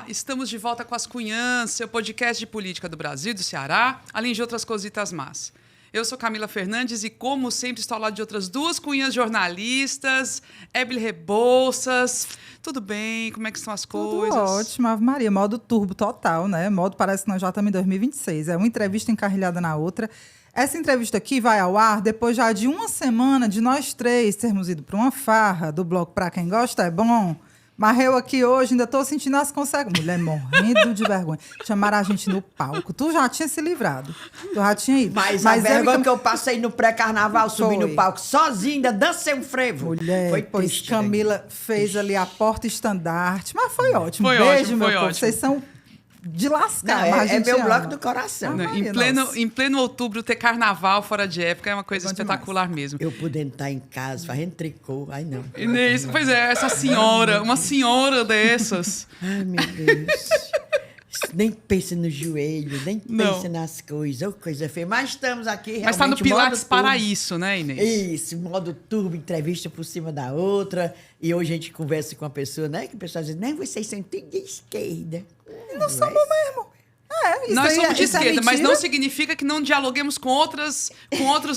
estamos de volta com As Cunhãs, seu podcast de política do Brasil e do Ceará, além de outras cositas más. Eu sou Camila Fernandes e, como sempre, estou ao lado de outras duas cunhãs jornalistas, Ébile Rebouças. Tudo bem? Como é que estão as coisas? Tudo ótimo, Ave Maria. Modo turbo total, né? Modo parece que nós já estamos em 2026. É uma entrevista encarrilhada na outra. Essa entrevista aqui vai ao ar depois já de uma semana de nós três termos ido para uma farra do bloco Pra Quem Gosta É Bom. Mas eu aqui hoje ainda estou sentindo as consequências. Mulher morrendo de vergonha. Chamaram a gente no palco. Tu já tinha se livrado. Tu já tinha ido. Mas a vergonha que eu passei no pré-carnaval, subi no palco sozinha, ainda dancei um frevo. Mulher, foi pois triste, Camila fez ali a porta-estandarte. Mas foi ótimo. Foi Beijo, ótimo, meu foi povo. ótimo. Vocês são de lascar. Não, mas a é gente meu ama. bloco do coração. Ah, Em pleno outubro, ter carnaval fora de época é uma coisa espetacular mesmo. Eu podendo estar em casa, fazendo tricô. Ai, não. Inês, pois é, essa senhora, uma senhora dessas. Ai, meu Deus. Nem pensa no joelho, nem pensa nas coisas. Ô, coisa feia. Mas estamos aqui realmente... Mas está no Pilates modo para turbo. isso, né, Inês? Isso, modo turbo, entrevista por cima da outra. E hoje a gente conversa com uma pessoa, né? Que a pessoa diz, né, vocês são tudo de esquerda. Não somos mesmo. Isso Nós aí somos de isso é esquerda, mas mentira. não significa que não dialoguemos com outros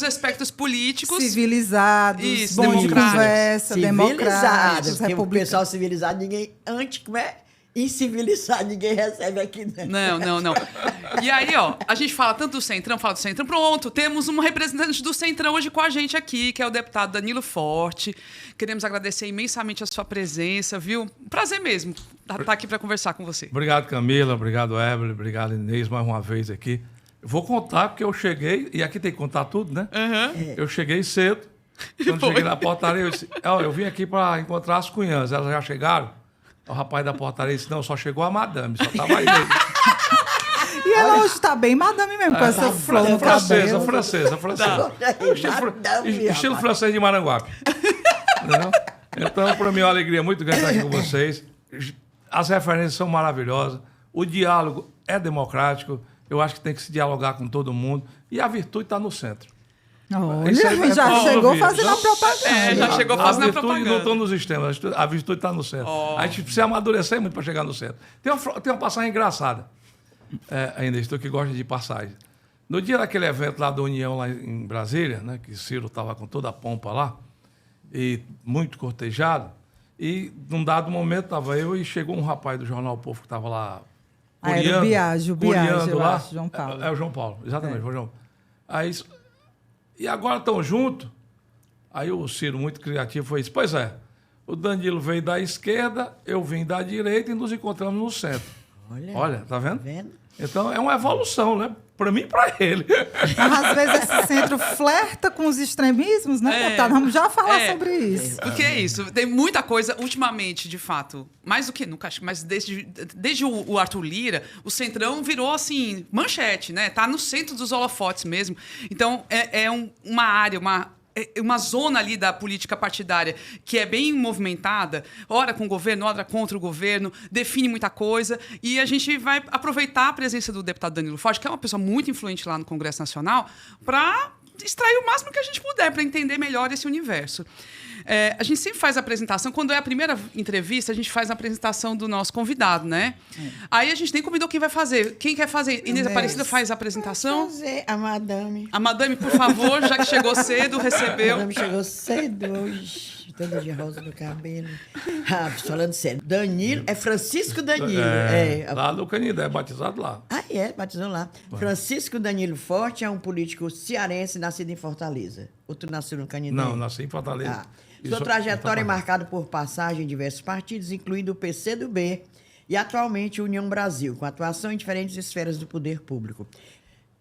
aspectos políticos. Civilizados, Isso, bons de democráticos. conversa, democráticos, Porque o republicanos. pessoal civilizado, ninguém... Como é? Incivilizado, ninguém recebe aqui, né? Não. E aí, ó, a gente fala tanto do Centrão, pronto, temos um representante do Centrão hoje com a gente aqui, que é o deputado Danilo Forte. Queremos agradecer imensamente a sua presença, viu? Prazer mesmo estar aqui para conversar com você. Obrigado, Camila, obrigado, Ébile, obrigado, Inês, mais uma vez aqui. Eu vou contar, porque eu cheguei, e aqui tem que contar tudo, né? Eu cheguei cedo, quando cheguei na portaria, eu disse, eu vim aqui para encontrar as cunhãs, elas já chegaram? O rapaz da portaria disse, não, só chegou a madame, só estava aí. E ela hoje está bem madame mesmo, com essa flor no cabelo. Francesa. Estilo francês de Maranguape. Entendeu? Então, para mim é uma alegria muito grande estar aqui com vocês. As referências são maravilhosas. O diálogo é democrático. Eu acho que tem que se dialogar com todo mundo. E a virtude está no centro. Olha, Isso aí já é chegou óbvio. fazendo a propaganda. Já chegou fazendo a virtude propaganda. não estou nos sistemas, a virtude está no centro. A gente precisa amadurecer muito para chegar no centro. Tem uma passagem engraçada, ainda estou que gosta de passagem. No dia daquele evento lá da União, lá em Brasília, né, que Ciro estava com toda a pompa lá, e muito cortejado, e num dado momento estava eu e chegou um rapaz do Jornal O Povo que estava lá Era o Biagi, eu lá. acho, João Paulo. É o João Paulo, exatamente, foi o João. Aí, e agora estão juntos? Aí o Ciro, muito criativo, foi isso. Pois é, o Danilo veio da esquerda, eu vim da direita e nos encontramos no centro. Olha, tá vendo? Então é uma evolução, né? Para mim e para ele. Mas às vezes esse centro flerta com os extremismos, né, deputado? Vamos já falar sobre isso. Porque é isso, tem muita coisa, ultimamente, de fato, mais do que nunca, mas desde o Arthur Lira, o Centrão virou, assim, manchete, né? Tá no centro dos holofotes mesmo. Então, uma área, uma zona ali da política partidária que é bem movimentada, ora com o governo, ora contra o governo, define muita coisa, e a gente vai aproveitar a presença do deputado Danilo Forte, que é uma pessoa muito influente lá no Congresso Nacional, para extrair o máximo que a gente puder, para entender melhor esse universo. A gente sempre faz a apresentação, quando é a primeira entrevista, a gente faz a apresentação do nosso convidado, né? Aí a gente nem combinou quem vai fazer. Quem quer fazer? Inês Aparecida faz a apresentação? Vou fazer a madame. A madame, por favor, já que chegou cedo, recebeu. A madame chegou cedo hoje, toda de rosa no cabelo. Falando sério, Danilo, é Francisco Danilo. Lá do Canindé, batizado lá. Batizou lá. Francisco Danilo Forte é um político cearense nascido em Fortaleza. Outro nasceu no Canindé? Não, nasci em Fortaleza. Sua trajetória é marcada por passagem em diversos partidos, incluindo o PCdoB e atualmente União Brasil, com atuação em diferentes esferas do poder público.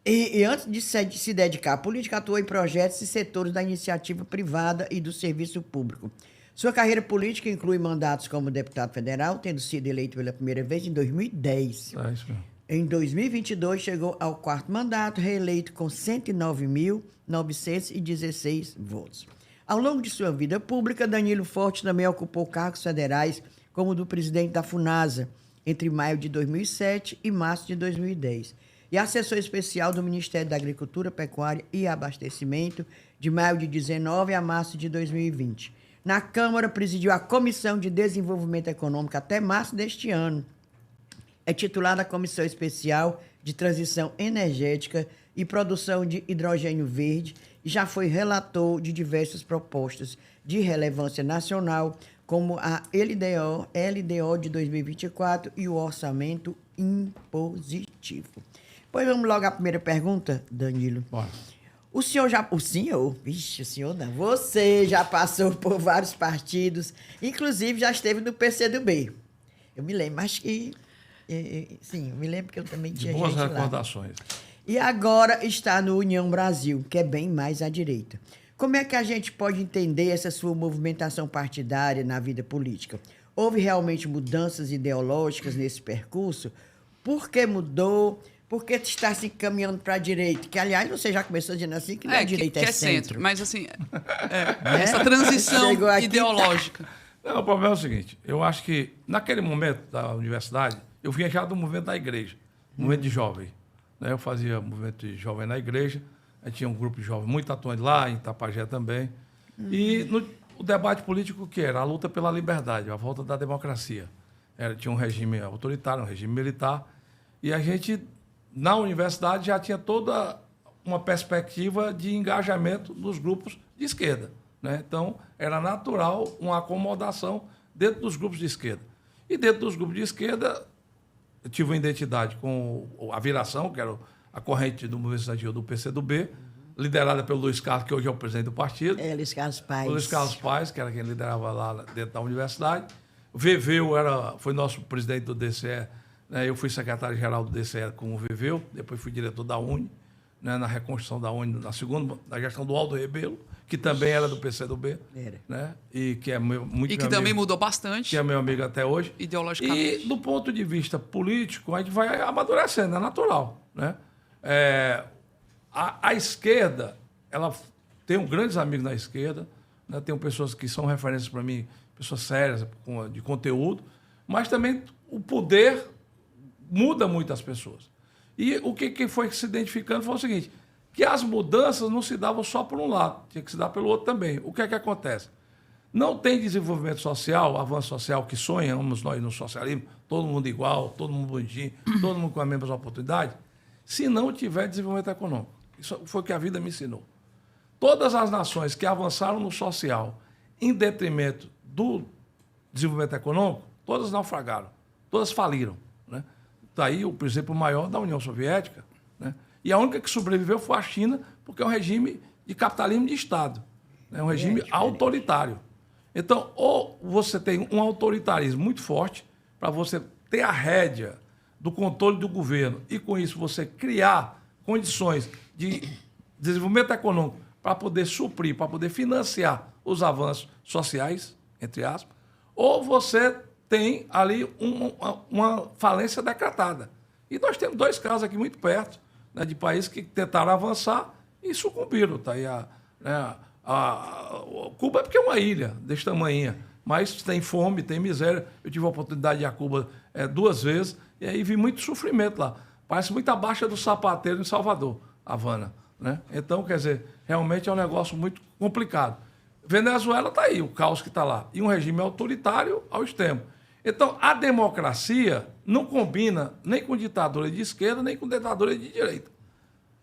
E antes de se dedicar à política, atuou em projetos e setores da iniciativa privada e do serviço público. Sua carreira política inclui mandatos como deputado federal, tendo sido eleito pela primeira vez em 2010. Isso mesmo. Em 2022, chegou ao quarto mandato, reeleito com 109.916 votos. Ao longo de sua vida pública, Danilo Forte também ocupou cargos federais, como o do presidente da FUNASA, entre maio de 2007 e março de 2010, e assessor especial do Ministério da Agricultura, Pecuária e Abastecimento, de maio de 2019 a março de 2020. Na Câmara, presidiu a Comissão de Desenvolvimento Econômico até março deste ano. É titular da Comissão Especial de Transição Energética e Produção de Hidrogênio Verde e já foi relator de diversas propostas de relevância nacional, como a LDO de 2024 e o Orçamento Impositivo. Pois vamos logo à primeira pergunta, Danilo. Bora. O senhor, não, você já passou por vários partidos, inclusive já esteve no PCdoB. Eu me lembro, acho que... Sim, eu me lembro que eu também tinha Boas gente lá. recordações. E agora está no União Brasil, que é bem mais à direita. Como é que a gente pode entender essa sua movimentação partidária na vida política? Houve realmente mudanças ideológicas nesse percurso? Por que mudou? Por que está se encaminhando para a direita? Que, aliás, você já começou dizendo assim que não é direita, que é centro. Mas, assim, essa transição Chegou aqui, ideológica. Não, o problema é o seguinte, eu acho que naquele momento da universidade, eu vinha já do movimento da igreja, movimento de jovem. Né? Eu fazia movimento de jovem na igreja, aí tinha um grupo de jovens muito atuante lá, em Itapajé também. E o debate político que era? A luta pela liberdade, a volta da democracia. Tinha um regime autoritário, um regime militar, e a gente, na universidade, já tinha toda uma perspectiva de engajamento dos grupos de esquerda. Né? Então, era natural uma acomodação dentro dos grupos de esquerda. E dentro dos grupos de esquerda, eu tive uma identidade com a Viração, que era a corrente do movimento estudantil do PCdoB, liderada pelo Luiz Carlos, que hoje é o presidente do partido. Luiz Carlos Paes. O Luiz Carlos Paes, que era quem liderava lá dentro da universidade. O Veveu foi nosso presidente do DCE. Né? Eu fui secretário-geral do DCE com o Veveu, depois fui diretor da UNE, né? Na reconstrução da UNE, na gestão do Aldo Rebelo, que também era do PCdoB. Né? E que é muito E que também mudou bastante. Que é meu amigo até hoje. Ideologicamente. E, do ponto de vista político, a gente vai amadurecendo, é natural. Né? A esquerda, ela tem grandes amigos na esquerda, né? Tem pessoas que são referências para mim, pessoas sérias, de conteúdo, mas também o poder muda muito as pessoas. E o que foi se identificando foi o seguinte, que as mudanças não se davam só por um lado, tinha que se dar pelo outro também. O que é que acontece? Não tem desenvolvimento social, avanço social que sonhamos nós no socialismo, todo mundo igual, todo mundo bonitinho, todo mundo com as mesmas oportunidades, se não tiver desenvolvimento econômico. Isso foi o que a vida me ensinou. Todas as nações que avançaram no social em detrimento do desenvolvimento econômico, todas naufragaram, todas faliram. Né? Daí o exemplo maior da União Soviética, né? E a única que sobreviveu foi a China, porque é um regime de capitalismo de Estado. É um regime autoritário. Então, ou você tem um autoritarismo muito forte para você ter a rédea do controle do governo e, com isso, você criar condições de desenvolvimento econômico para poder suprir, para poder financiar os avanços sociais, entre aspas, ou você tem ali uma falência decretada. E nós temos 2 casos aqui muito perto, né, de países que tentaram avançar e sucumbiram. Tá aí Cuba é porque é uma ilha desse tamanho, mas tem fome, tem miséria. Eu tive a oportunidade de ir a Cuba 2 vezes e aí vi muito sofrimento lá. Parece muito abaixo do sapateiro em Salvador, Havana. Né? Então, quer dizer, realmente é um negócio muito complicado. Venezuela está aí, o caos que está lá. E um regime autoritário ao extremo. Então, a democracia não combina nem com ditadura de esquerda, nem com ditadura de direita.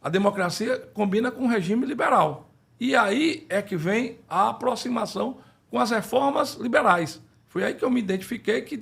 A democracia combina com o regime liberal. E aí é que vem a aproximação com as reformas liberais. Foi aí que eu me identifiquei que,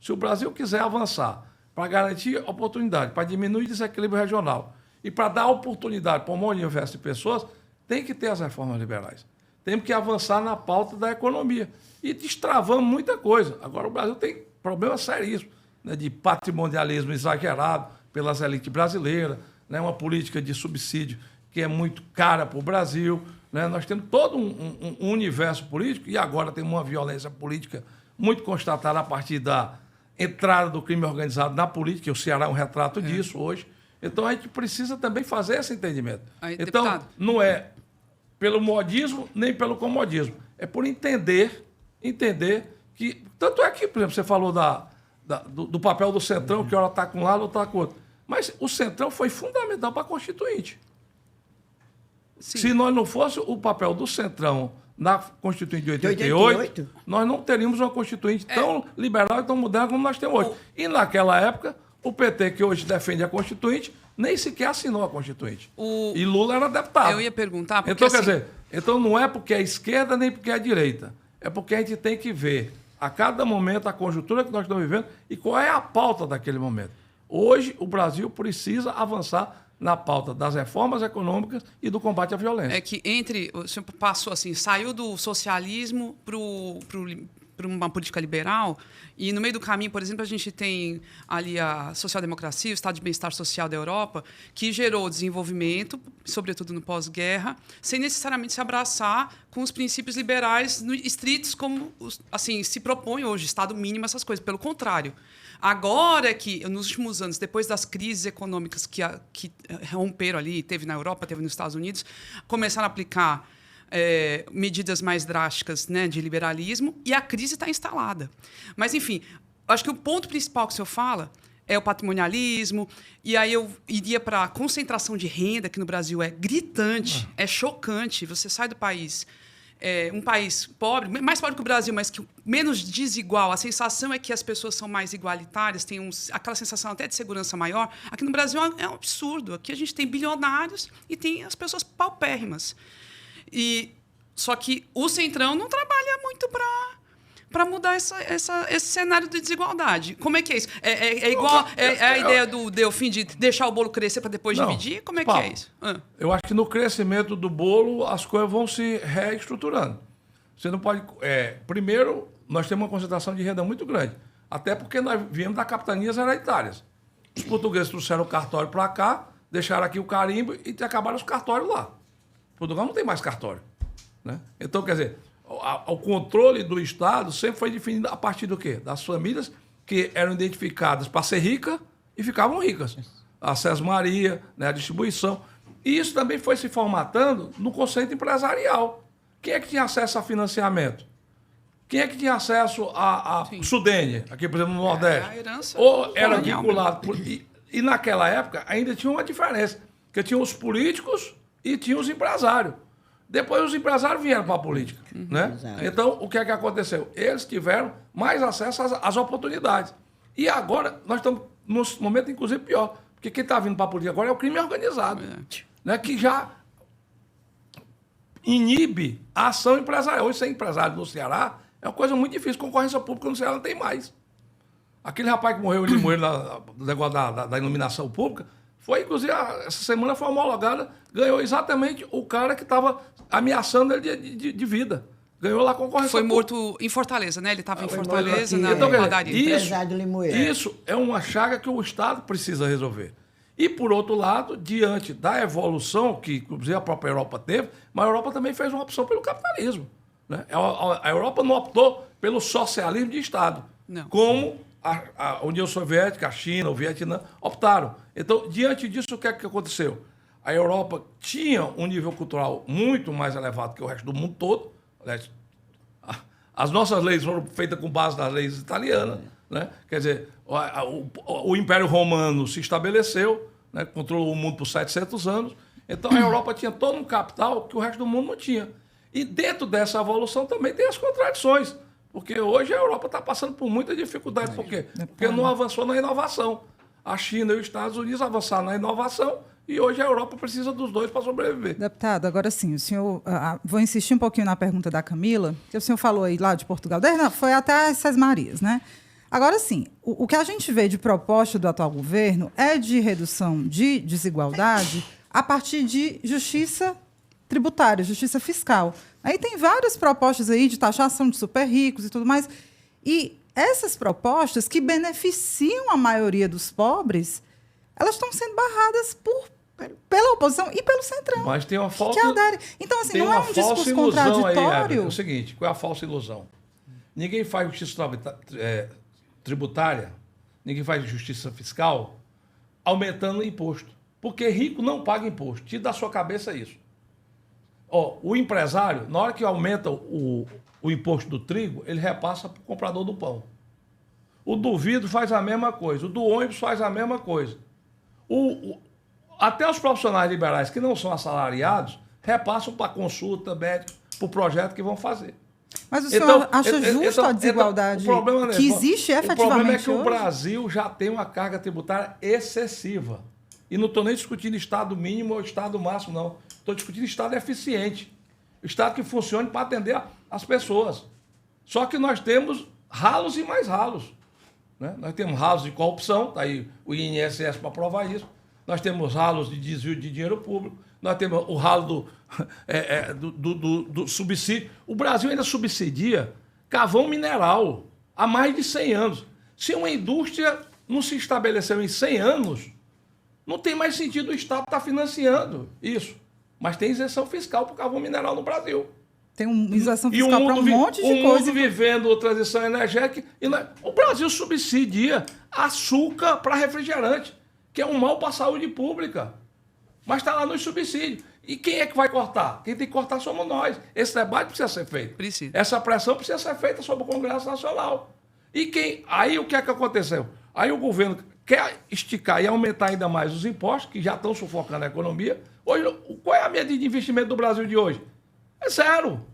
se o Brasil quiser avançar para garantir oportunidade, para diminuir o desequilíbrio regional e para dar oportunidade para um monte de pessoas, tem que ter as reformas liberais. Temos que avançar na pauta da economia. E destravamos muita coisa. Agora, o Brasil tem problemas seríssimos, né, de patrimonialismo exagerado pelas elites brasileiras, né, uma política de subsídio que é muito cara para o Brasil. Né? Nós temos todo um universo político e agora temos uma violência política muito constatada a partir da entrada do crime organizado na política, e o Ceará é um retrato disso hoje. Então, a gente precisa também fazer esse entendimento. Aí, então, deputado, não é pelo modismo nem pelo comodismo. É por entender que... Tanto é que, por exemplo, você falou do papel do Centrão, que ora está com um lado ou está com o outro. Mas o Centrão foi fundamental para a Constituinte. Sim. Se nós não fosse o papel do Centrão na Constituinte de 88, nós não teríamos uma Constituinte tão liberal e tão moderna como nós temos hoje. E naquela época, O PT, que hoje defende a Constituinte, nem sequer assinou a Constituinte. E Lula era deputado. Eu ia perguntar... Porque, então, assim... quer dizer, então não é porque é esquerda nem porque é direita. É porque a gente tem que ver a cada momento a conjuntura que nós estamos vivendo e qual é a pauta daquele momento. Hoje, o Brasil precisa avançar na pauta das reformas econômicas e do combate à violência. É que o senhor passou assim, saiu do socialismo para uma política liberal, e no meio do caminho, por exemplo, a gente tem ali a social-democracia, o Estado de Bem-Estar Social da Europa, que gerou desenvolvimento, sobretudo no pós-guerra, sem necessariamente se abraçar com os princípios liberais estritos como assim, se propõe hoje, Estado mínimo, essas coisas. Pelo contrário. Agora que, nos últimos anos, depois das crises econômicas que romperam ali, teve na Europa, teve nos Estados Unidos, começaram a aplicar medidas mais drásticas, né, de liberalismo, e a crise está instalada. Mas, enfim, acho que o ponto principal que o senhor fala é o patrimonialismo, e aí eu iria para a concentração de renda, que no Brasil é gritante, é chocante. Você sai do país... um país pobre, mais pobre que o Brasil, mas que menos desigual. A sensação é que as pessoas são mais igualitárias, tem aquela sensação até de segurança maior. Aqui no Brasil é um absurdo. Aqui a gente tem bilionários e tem as pessoas paupérrimas. Só que o Centrão não trabalha muito para mudar esse cenário de desigualdade. Como é que é isso? É igual a ideia do Delfim de deixar o bolo crescer para depois dividir? Como é que é isso? Eu acho que no crescimento do bolo as coisas vão se reestruturando. Você não pode... primeiro, nós temos uma concentração de renda muito grande. Até porque nós viemos das capitanias hereditárias. Os portugueses trouxeram o cartório para cá, deixaram aqui o carimbo e acabaram os cartórios lá. Portugal não tem mais cartório, né? Então, quer dizer... O controle do Estado sempre foi definido a partir do quê? Das famílias que eram identificadas para ser ricas e ficavam ricas. A Sesmaria, né, a distribuição. E isso também foi se formatando no conceito empresarial. Quem é que tinha acesso a financiamento? Quem é que tinha acesso a Sudene, aqui, por exemplo, no Nordeste? A herança Ou era colonial. vinculado... E naquela época ainda tinha uma diferença, porque tinha os políticos e tinha os empresários. Depois os empresários vieram para a política. Né? Então, o que é que aconteceu? Eles tiveram mais acesso às oportunidades. E agora, nós estamos num momento, inclusive, pior. Porque quem está vindo para a política agora é o crime organizado. Né? Que já inibe a ação empresarial. Hoje, ser empresário no Ceará é uma coisa muito difícil. Concorrência pública no Ceará não tem mais. Aquele rapaz que morreu, ele morreu no negócio da iluminação pública, foi, inclusive, essa semana foi homologada, ganhou exatamente o cara que estava ameaçando ele de vida. Ganhou lá a concorrência. Foi morto em Fortaleza, né? Ele estava em Fortaleza, na então, padaria. Isso é uma chaga que o Estado precisa resolver. E, por outro lado, diante da evolução que, inclusive, a própria Europa teve, mas a Europa também fez uma opção pelo capitalismo. Né? A Europa não optou pelo socialismo de Estado, não. Como a União Soviética, a China, o Vietnã optaram. Então, diante disso, o que é que aconteceu? A Europa tinha um nível cultural muito mais elevado que o resto do mundo todo. As nossas leis foram feitas com base nas leis italianas. Né? Quer dizer, o Império Romano se estabeleceu, né? Controlou o mundo por 700 anos. Então, a Europa tinha todo um capital que o resto do mundo não tinha. E dentro dessa evolução também tem as contradições. Porque hoje a Europa está passando por muita dificuldade. Por quê? Porque não avançou na inovação. A China e os Estados Unidos avançaram na inovação e hoje a Europa precisa dos dois para sobreviver. Deputado, agora sim, o senhor... vou insistir um pouquinho na pergunta da Camila, que o senhor falou aí lá de Portugal, foi até as Sesmarias, né? Agora sim, o que a gente vê de proposta do atual governo é de redução de desigualdade a partir de justiça tributária, justiça fiscal. Aí tem várias propostas aí de taxação de super ricos e tudo mais. E essas propostas que beneficiam a maioria dos pobres, elas estão sendo barradas pela oposição e pelo Centrão. Mas tem uma falsa... Então, assim, não é um discurso contraditório? É o seguinte, qual é a falsa ilusão? Ninguém faz justiça tributária, ninguém faz justiça fiscal aumentando o imposto. Porque rico não paga imposto. Tira da sua cabeça isso. O empresário, na hora que aumenta o imposto do trigo, ele repassa para o comprador do pão. O do vidro faz a mesma coisa. O do ônibus faz a mesma coisa. Até os profissionais liberais que não são assalariados repassam para consulta médica, para o projeto que vão fazer. Mas o senhor acha justa a desigualdade o problema não é, que existe efetivamente O problema é que hoje? o Brasil já tem uma carga tributária excessiva. E não estou nem discutindo Estado mínimo ou Estado máximo, não. Estou discutindo Estado eficiente. Estado que funcione para atender as pessoas. Só que nós temos ralos e mais ralos. Né? Nós temos ralos de corrupção, está aí o INSS para provar isso. Nós temos ralos de desvio de dinheiro público. Nós temos o ralo do subsídio. O Brasil ainda subsidia carvão mineral há mais de 100 anos. Se uma indústria não se estabeleceu em 100 anos, não tem mais sentido o Estado estar financiando isso. Mas tem isenção fiscal para o carvão mineral no Brasil. Tem uma isenção fiscal para um monte de coisa. O mundo vivendo transição energética. O Brasil subsidia açúcar para refrigerante, que é um mal para a saúde pública. Mas está lá nos subsídios. E quem é que vai cortar? Quem tem que cortar somos nós. Esse debate precisa ser feito. Precisa. Essa pressão precisa ser feita sobre o Congresso Nacional. Aí o que é que aconteceu? Aí o governo quer esticar e aumentar ainda mais os impostos, que já estão sufocando a economia. Hoje, qual é a medida de investimento do Brasil de hoje? É zero.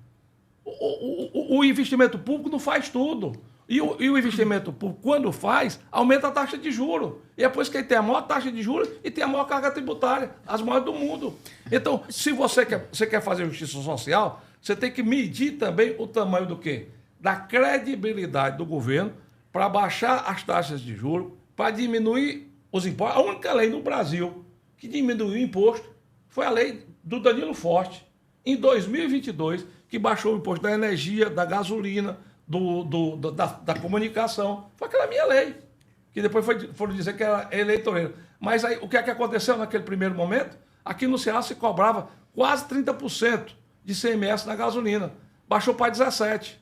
O investimento público não faz tudo. E o investimento público, quando faz, aumenta a taxa de juros. E é por isso que ele tem a maior taxa de juros e tem a maior carga tributária, as maiores do mundo. Então, se você quer fazer justiça social, você tem que medir também o tamanho do quê? Da credibilidade do governo para baixar as taxas de juros, para diminuir os impostos. A única lei no Brasil que diminuiu o imposto foi a lei do Danilo Forte, em 2022, que baixou o imposto da energia, da gasolina, da comunicação. Foi aquela minha lei, que depois foram dizer que era eleitoreira. Mas aí, o que é que aconteceu naquele primeiro momento? Aqui no Ceará se cobrava quase 30% de ICMS na gasolina. Baixou para 17%.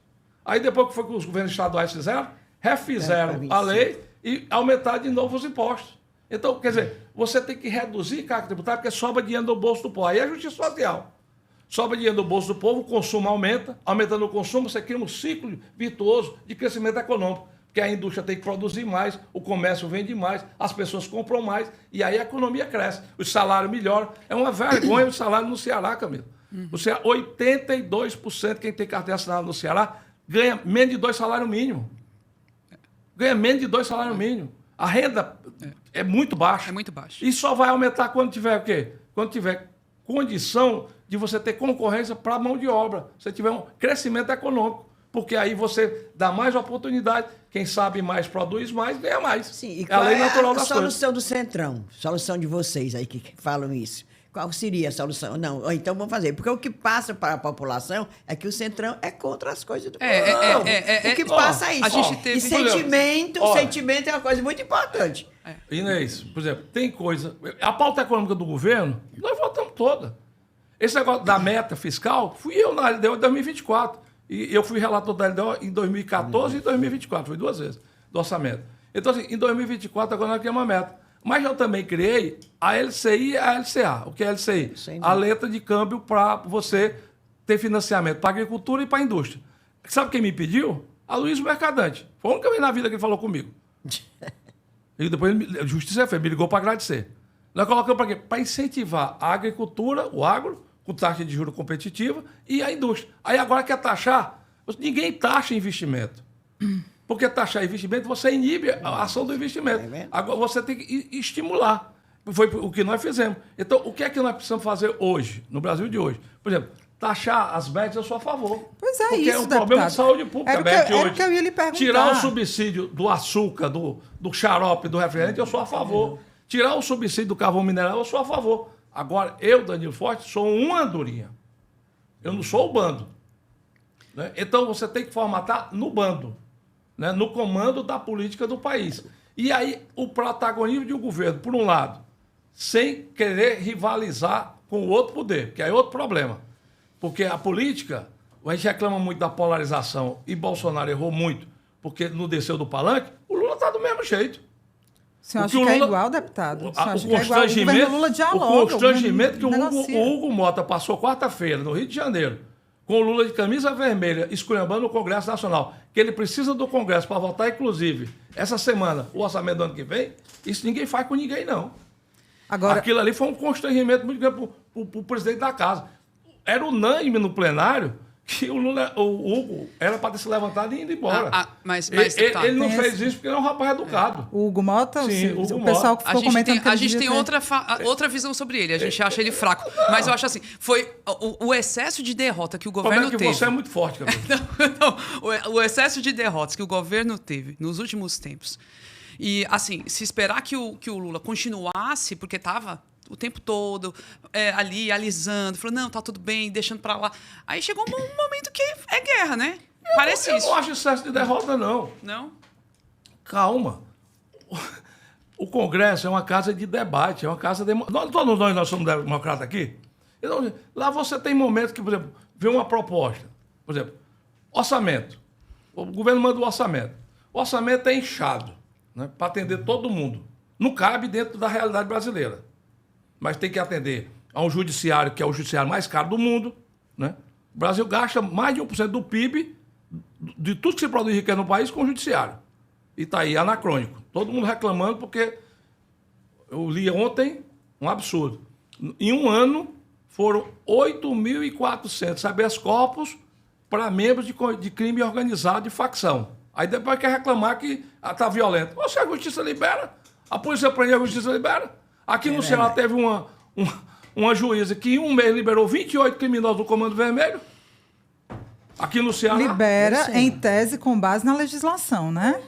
Aí depois que foi que os governos estaduais fizeram, refizeram a lei e aumentaram de novo os impostos. Então, quer dizer, você tem que reduzir a carga tributária porque sobra dinheiro do bolso do povo. Aí é justiça social. Sobra dinheiro do bolso do povo, o consumo aumenta. Aumentando o consumo, você cria um ciclo virtuoso de crescimento econômico. Porque a indústria tem que produzir mais, o comércio vende mais, as pessoas compram mais, e aí a economia cresce. O salário melhora. É uma vergonha o salário no Ceará, Camilo. O Ceará, 82% quem tem carteira assinada no Ceará ganha menos de 2 salários mínimos. Ganha menos de 2 salários mínimos. A renda é muito baixa. É muito baixa. E só vai aumentar quando tiver o quê? Quando tiver condição de você ter concorrência para a mão de obra. Você tiver um crescimento econômico. Porque aí você dá mais oportunidade. Quem sabe mais produz mais, ganha mais. Sim, e é a qual lei é natural a das solução do Centrão? Solução de vocês aí que falam isso. Qual seria a solução? Não, ou então vamos fazer. Porque o que passa para a população é que o Centrão é contra as coisas do povo. O que passa é isso. A gente teve... E sentimento é uma coisa muito importante. Inês, por exemplo, tem coisa... A pauta econômica do governo, nós votamos toda. Esse negócio da meta fiscal, fui eu na LDO em 2024. E eu fui relator da LDO em 2014 e 2024. Foi 2 vezes do orçamento. Então, assim, em 2024, agora nós criamos uma meta. Mas eu também criei a LCI e a LCA. O que é a LCI? A letra de câmbio para você ter financiamento para a agricultura e para a indústria. Sabe quem me pediu? A Luiz Mercadante. Foi a única vez na vida que ele falou comigo. E depois, justiça fez, me ligou para agradecer. Nós colocamos para quê? Para incentivar a agricultura, o agro, com taxa de juros competitiva, e a indústria. Aí agora quer taxar? Ninguém taxa investimento. Porque taxar investimento, você inibe a ação do investimento. Agora você tem que estimular. Foi o que nós fizemos. Então, o que é que nós precisamos fazer hoje, no Brasil de hoje? Por exemplo, taxar as bets, eu sou a favor. Pois é, porque isso, é um problema de saúde pública. Era o que eu ia lhe perguntar. Tirar o subsídio do açúcar, do xarope, do refrigerante, eu sou a favor. Tirar o subsídio do carvão mineral, eu sou a favor. Agora, eu, Danilo Forte, sou uma andorinha. Eu não sou o bando. Né? Então, você tem que formatar no bando. Né, no comando da política do país. E aí, o protagonismo de um governo, por um lado, sem querer rivalizar com o outro poder, que aí é outro problema. Porque a política, a gente reclama muito da polarização, e Bolsonaro errou muito, porque não desceu do palanque, o Lula está do mesmo jeito. O senhor acha que é igual, deputado? O constrangimento, Lula dialoga, o constrangimento que o negocia. Hugo Mota passou quarta-feira, no Rio de Janeiro, com o Lula de camisa vermelha, esculhambando o Congresso Nacional, que ele precisa do Congresso para votar, inclusive, essa semana, o orçamento do ano que vem, isso ninguém faz com ninguém, não. Agora... Aquilo ali foi um constrangimento muito grande para o presidente da casa. Era unânime no plenário que o Hugo era para ter se levantado e ido embora. Mas ele não fez isso porque ele é um rapaz educado. O Hugo Mota, Sim, o Hugo o pessoal que A ficou gente comentando que a ele gente tem devia ter- outra visão sobre ele. A gente acha ele fraco. Mas eu acho assim, foi o excesso de derrota que o O problema governo é que teve. você é muito forte, cara. Não, o excesso de derrotas que o governo teve nos últimos tempos. E, assim, se esperar que o Lula continuasse, porque estava o tempo todo ali, alisando, falou, não, tá tudo bem, deixando para lá. Aí chegou um momento que é guerra, né? Parece Eu isso. não acho excesso de derrota, não. Não? Calma. O Congresso é uma casa de debate, é uma casa... Todos nós somos democratas aqui. Então, lá você tem momentos que, por exemplo, vê uma proposta. Por exemplo, orçamento. O governo manda o orçamento. O orçamento é inchado, né, para atender todo mundo. Não cabe dentro da realidade brasileira. Mas tem que atender a um judiciário, que é o judiciário mais caro do mundo. Né? O Brasil gasta mais de 1% do PIB, de tudo que se produz riqueza no país, com o judiciário. E está aí, anacrônico. Todo mundo reclamando porque eu li ontem um absurdo. Em um ano, foram 8.400 habeas corpus para membros de crime organizado de facção. Aí depois quer reclamar que está violento. Ou se a justiça libera, a polícia prende, a justiça libera. Aqui no Ceará teve uma juíza que em um mês liberou 28 criminosos do Comando Vermelho. Aqui no Ceará. Libera, em tese, com base na legislação, né?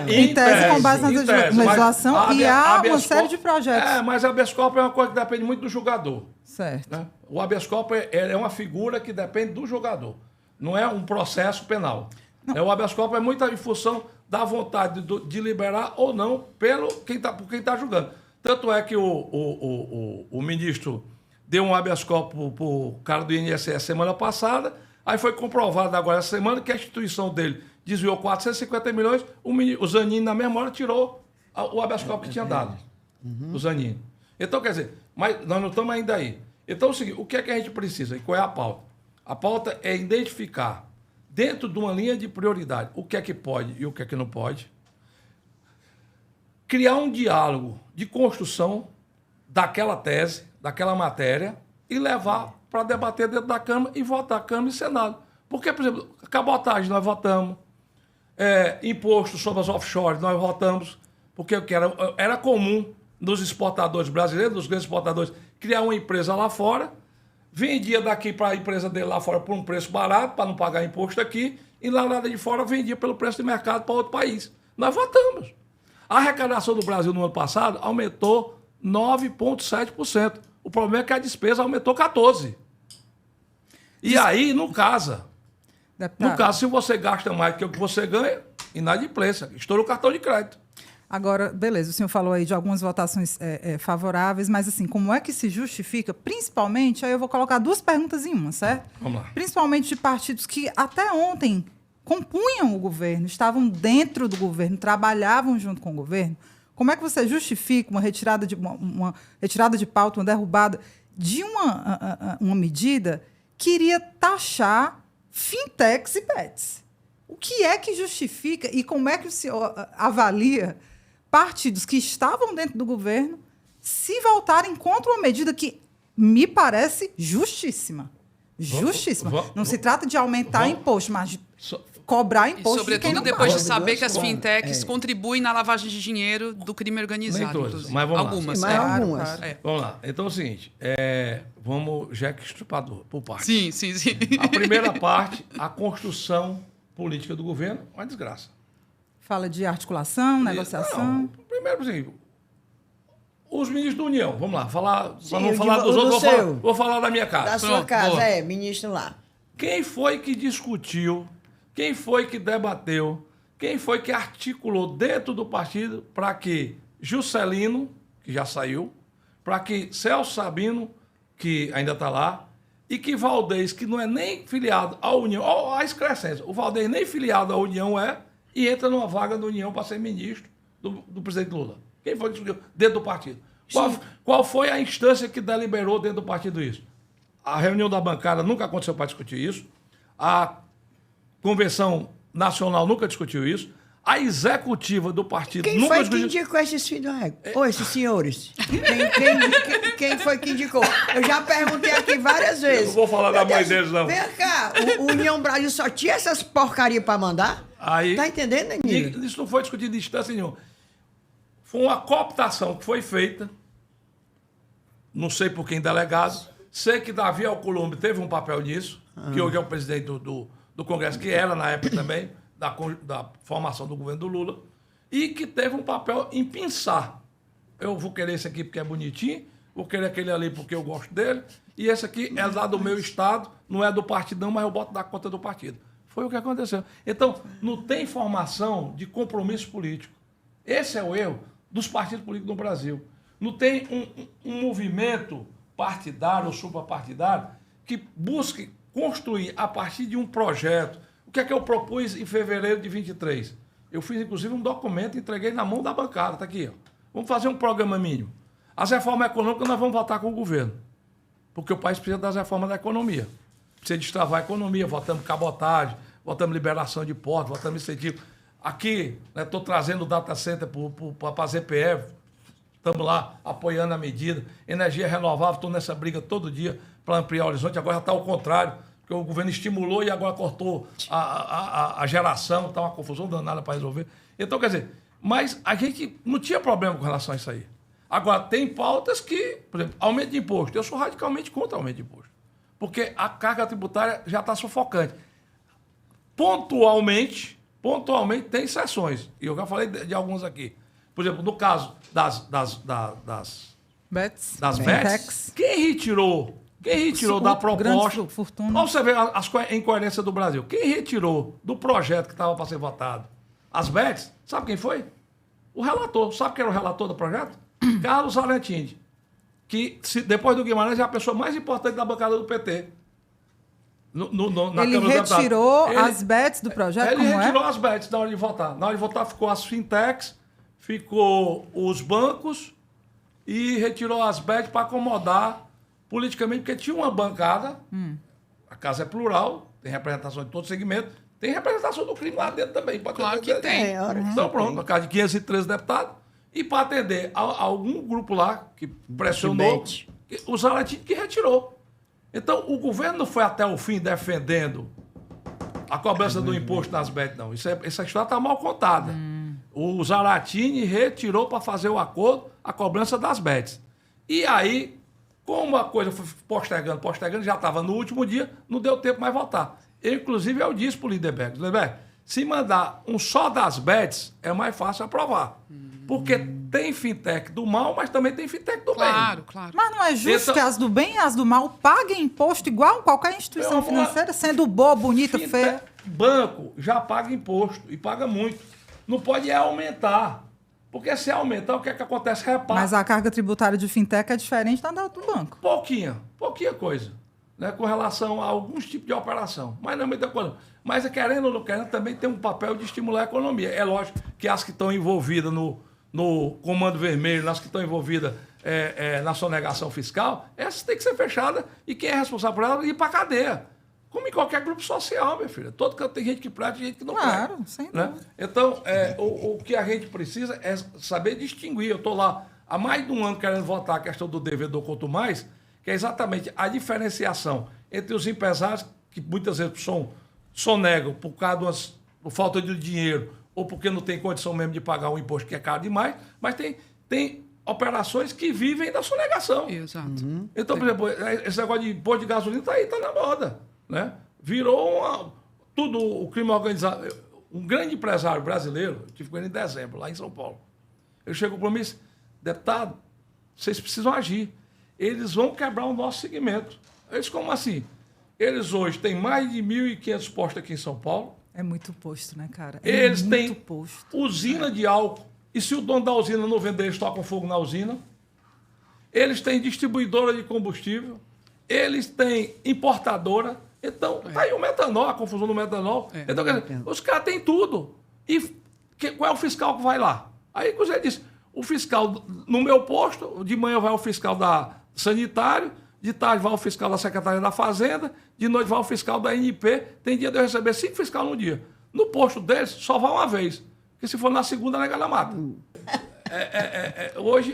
Em tese, com base na em tese, legislação, mas e há habeas uma série corpus- de projetos. Mas habeas corpus é uma coisa que depende muito do julgador. Certo. Né? O habeas corpus é uma figura que depende do jogador. Não é um processo penal. O habeas corpus é muito em função da vontade de liberar ou não por quem está julgando. Tanto é que o ministro deu um habeas corpus para o cara do INSS semana passada, aí foi comprovado agora essa semana que a instituição dele desviou 450 milhões, o Zanin, na mesma hora, tirou o habeas corpus que tinha dado. O Zanin. Então, quer dizer, mas nós não estamos ainda aí. Então, é o seguinte, o que é que a gente precisa e qual é a pauta? A pauta é identificar, dentro de uma linha de prioridade, o que é que pode e o que é que não pode, criar um diálogo de construção daquela tese, daquela matéria, e levar para debater dentro da Câmara e votar Câmara e Senado. Porque, por exemplo, cabotagem nós votamos, imposto sobre as offshores nós votamos, porque era comum dos exportadores brasileiros, dos grandes exportadores, criar uma empresa lá fora, vendia daqui para a empresa dele lá fora por um preço barato, para não pagar imposto aqui, e lá de fora vendia pelo preço de mercado para outro país. Nós votamos. A arrecadação do Brasil no ano passado aumentou 9,7%. O problema é que a despesa aumentou 14%. E aí não casa. Deputado, No caso, se você gasta mais do que o que você ganha, inadimplência, estoura o cartão de crédito. agora, beleza, o senhor falou aí de algumas votações favoráveis, mas assim, como é que se justifica, principalmente, aí eu vou colocar duas perguntas em uma, certo? Vamos lá. Principalmente de partidos que até ontem compunham o governo, estavam dentro do governo, trabalhavam junto com o governo. Como é que você justifica uma retirada de pauta, uma derrubada de uma medida que iria taxar fintechs e bets? O que é que justifica e como é que o senhor avalia partidos que estavam dentro do governo se voltarem contra uma medida que me parece justíssima? Justíssima. Não se trata de aumentar imposto, mas de cobrar E, imposto de quem sobretudo, não depois paga. de saber que as Claro. fintechs contribuem na lavagem de dinheiro do crime organizado. Nem todas, inclusive. mas vamos lá. Algumas. Mas é. algumas. É. Vamos lá. Então é o seguinte, vamos Jack Estripador, por parte. Sim, sim, sim. A primeira parte, a construção política do governo, uma desgraça. Fala de articulação, negociação. Não, primeiro, assim, os ministros da União, vamos lá, para Sim, não o falar de- dos o do outros, seu. vou falar da minha casa. Da sua Pronto, casa, boa. ministro lá. Quem foi que discutiu, quem foi que debateu, quem foi que articulou dentro do partido para que Juscelino, que já saiu, para que Celso Sabino, que ainda está lá, e que Valdez, que não é nem filiado à União, ó, a excrescência, o Valdez nem filiado à União e entra numa vaga da União para ser ministro do presidente Lula. Quem foi que discutiu dentro do partido? Qual foi a instância que deliberou dentro do partido isso? A reunião da bancada nunca aconteceu para discutir isso. A Convenção Nacional nunca discutiu isso. A executiva do partido... Quem nunca foi que discutiu- indicou esses filhos da régua? Ou esses senhores? Quem foi que indicou? Eu já perguntei aqui várias vezes. Eu não vou falar da Meu mãe Deus, deles, não. Vem cá, o União Brasil só tinha essas porcarias pra mandar? Aí, Tá entendendo, Danilo? isso não foi discutido em instância nenhuma. Foi uma cooptação que foi feita, não sei por quem delegado, sei que Davi Alcolumbre teve um papel nisso, que hoje é o presidente do Congresso, que era na época também, da formação do governo do Lula, e que teve um papel em pensar. Eu vou querer esse aqui porque é bonitinho, vou querer aquele ali porque eu gosto dele, e esse aqui é lá do meu estado, não é do partido não, mas eu boto da conta do partido. Foi o que aconteceu. Então, não tem formação de compromisso político. Esse é o erro dos partidos políticos no Brasil. Não tem um movimento partidário ou suprapartidário que busque construir a partir de um projeto. O que é que eu propus em fevereiro de 23? Eu fiz, inclusive, um documento e entreguei na mão da bancada. Está aqui. Ó. Vamos fazer um programa mínimo. As reformas econômicas nós vamos votar com o governo. Porque o país precisa das reformas da economia. Precisa destravar a economia. Votamos cabotagem, votamos liberação de portos, votamos incentivo. Aqui, estou trazendo o data center para a ZPE. Estamos lá apoiando a medida. Energia renovável, estou nessa briga todo dia para ampliar o horizonte. Agora já está ao contrário, porque o governo estimulou e agora cortou a geração. Está uma confusão danada para resolver. Então, quer dizer, mas a gente não tinha problema com relação a isso aí. Agora, tem pautas que, por exemplo, aumento de imposto. Eu sou radicalmente contra aumento de imposto. Porque a carga tributária já está sufocante. Pontualmente tem exceções. E eu já falei de alguns aqui. Por exemplo, no caso das Bets. bets, quem retirou da proposta... Grande fortuna. Olha você ver as incoerências do Brasil. Quem retirou do projeto que estava para ser votado as bets, sabe quem foi? O relator. Sabe quem era o relator do projeto? Carlos Valentini. Que, depois do Guimarães, é a pessoa mais importante da bancada do PT. Ele retirou as bets do projeto, Ele retirou as bets na hora de votar. Na hora de votar ficou as fintechs, ficou os bancos e retirou as bets para acomodar politicamente, porque tinha uma bancada, a casa é plural, tem representação de todo segmento, tem representação do crime lá dentro também. Claro que tem. Então pronto, a casa de 513 deputados, e para atender a algum grupo lá que pressionou, o Zaratini que retirou. Então, o governo não foi até o fim defendendo a cobrança do imposto nas bets, não. Essa história está mal contada. O Zaratini retirou para fazer o acordo a cobrança das bets. E aí, como a coisa foi postergando, já estava no último dia, não deu tempo mais votar. Inclusive, eu disse para o Lindenberg, se mandar um só das bets, é mais fácil aprovar. Porque tem fintech do mal, mas também tem fintech do bem. Claro. Mas não é justo Então, que as do bem e as do mal paguem imposto igual qualquer instituição financeira, sendo boa, bonita, feia? Banco já paga imposto, e paga muito. Não pode aumentar. Porque se aumentar, o que é que acontece? Repara. Mas a carga tributária de fintech é diferente da do banco. Pouquinha coisa. Né, com relação a alguns tipos de operação. Mas não é muita coisa. Mas querendo ou não querendo, também tem um papel de estimular a economia. É lógico que as que estão envolvidas no Comando Vermelho, as que estão envolvidas na sonegação fiscal, essas têm que ser fechadas e quem é responsável por elas ir para a cadeia. Como em qualquer grupo social, minha filha. Todo canto tem gente que presta e gente que não presta. Claro, sem Né? dúvida. Então, o que a gente precisa é saber distinguir. Eu estou lá há mais de um ano querendo votar a questão do devedor quanto mais, que é exatamente a diferenciação entre os empresários, que muitas vezes sonegam por causa por falta de dinheiro ou porque não tem condição mesmo de pagar um imposto que é caro demais, mas tem operações que vivem da sonegação. Exato. Então, por exemplo, esse negócio de imposto de gasolina está aí, está na moda. Né? Virou tudo o crime organizado. Um grande empresário brasileiro, eu tive com ele em dezembro, lá em São Paulo. Ele chegou para mim e disse, deputado, vocês precisam agir. Eles vão quebrar o nosso segmento. Eu disse, como assim? Eles hoje têm mais de 1.500 postos aqui em São Paulo. É muito posto, né, cara? Eles muito têm posto. usina de álcool. E se o dono da usina não vender, eles tocam fogo na usina. Eles têm distribuidora de combustível. Eles têm importadora. Então, tá aí o metanol, a confusão do metanol. Então, quer dizer, os caras têm tudo. E qual é o fiscal que vai lá? Aí você disse, o fiscal no meu posto, de manhã vai o fiscal da sanitário, de tarde vai o fiscal da Secretaria da Fazenda, de noite vai o fiscal da ANP. Tem dia de eu receber 5 fiscais num dia. No posto deles, só vai uma vez. Porque se for na segunda, nega na mata.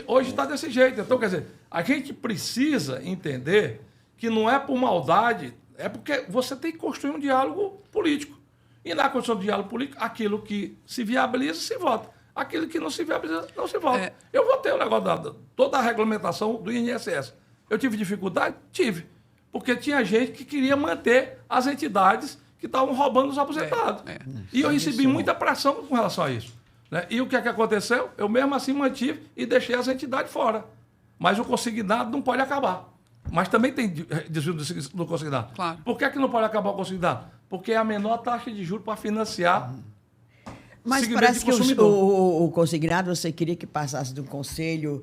Hoje está desse jeito. Então, quer dizer, a gente precisa entender que não é por maldade, é porque você tem que construir um diálogo político. E na construção do diálogo político, aquilo que se viabiliza, se vota. Aquilo que não se viabiliza, não se vota. Eu votei o negócio toda a regulamentação do INSS. Eu tive dificuldade? Tive. Porque tinha gente que queria manter as entidades que estavam roubando os aposentados. E eu recebi muita pressão com relação a isso. Né? E o que é que aconteceu? Eu mesmo assim mantive e deixei as entidades fora. Mas o consignado não pode acabar. Mas também tem desvio do consignado. Claro. Por que não pode acabar o consignado? Porque é a menor taxa de juros para financiar. Mas segmento parece de que consumidor. o consignado, você queria que passasse do conselho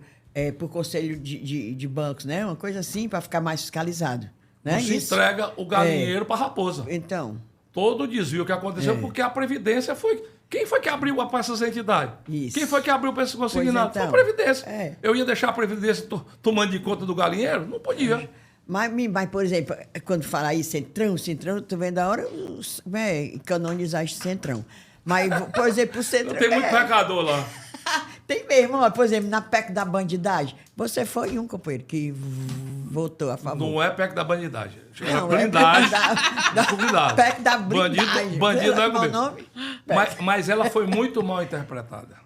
por conselho de bancos, né? Uma coisa assim, para ficar mais fiscalizado. Né? Não se Isso. entrega o galinheiro para a raposa. Então, Todo o desvio que aconteceu porque a Previdência foi... Quem foi que abriu para essas entidades? Isso. Quem foi que abriu para esses consignados? Pois então. Foi a Previdência. É. Eu ia deixar a Previdência tomando de conta do galinheiro? Não podia. mas, por exemplo, quando fala aí Centrão, tu vem da hora canonizar esse Centrão. Mas, por exemplo, o Centrão... Tem muito pecador lá. Tem mesmo, ó, por exemplo, na PEC da bandidagem. Você foi um, companheiro, que votou a favor. Não é PEC da bandidagem. Chama Não, blindagem. da Blindagem. PEC da blindagem. Bandido não é Como comigo. nome? Mas ela foi muito mal interpretada.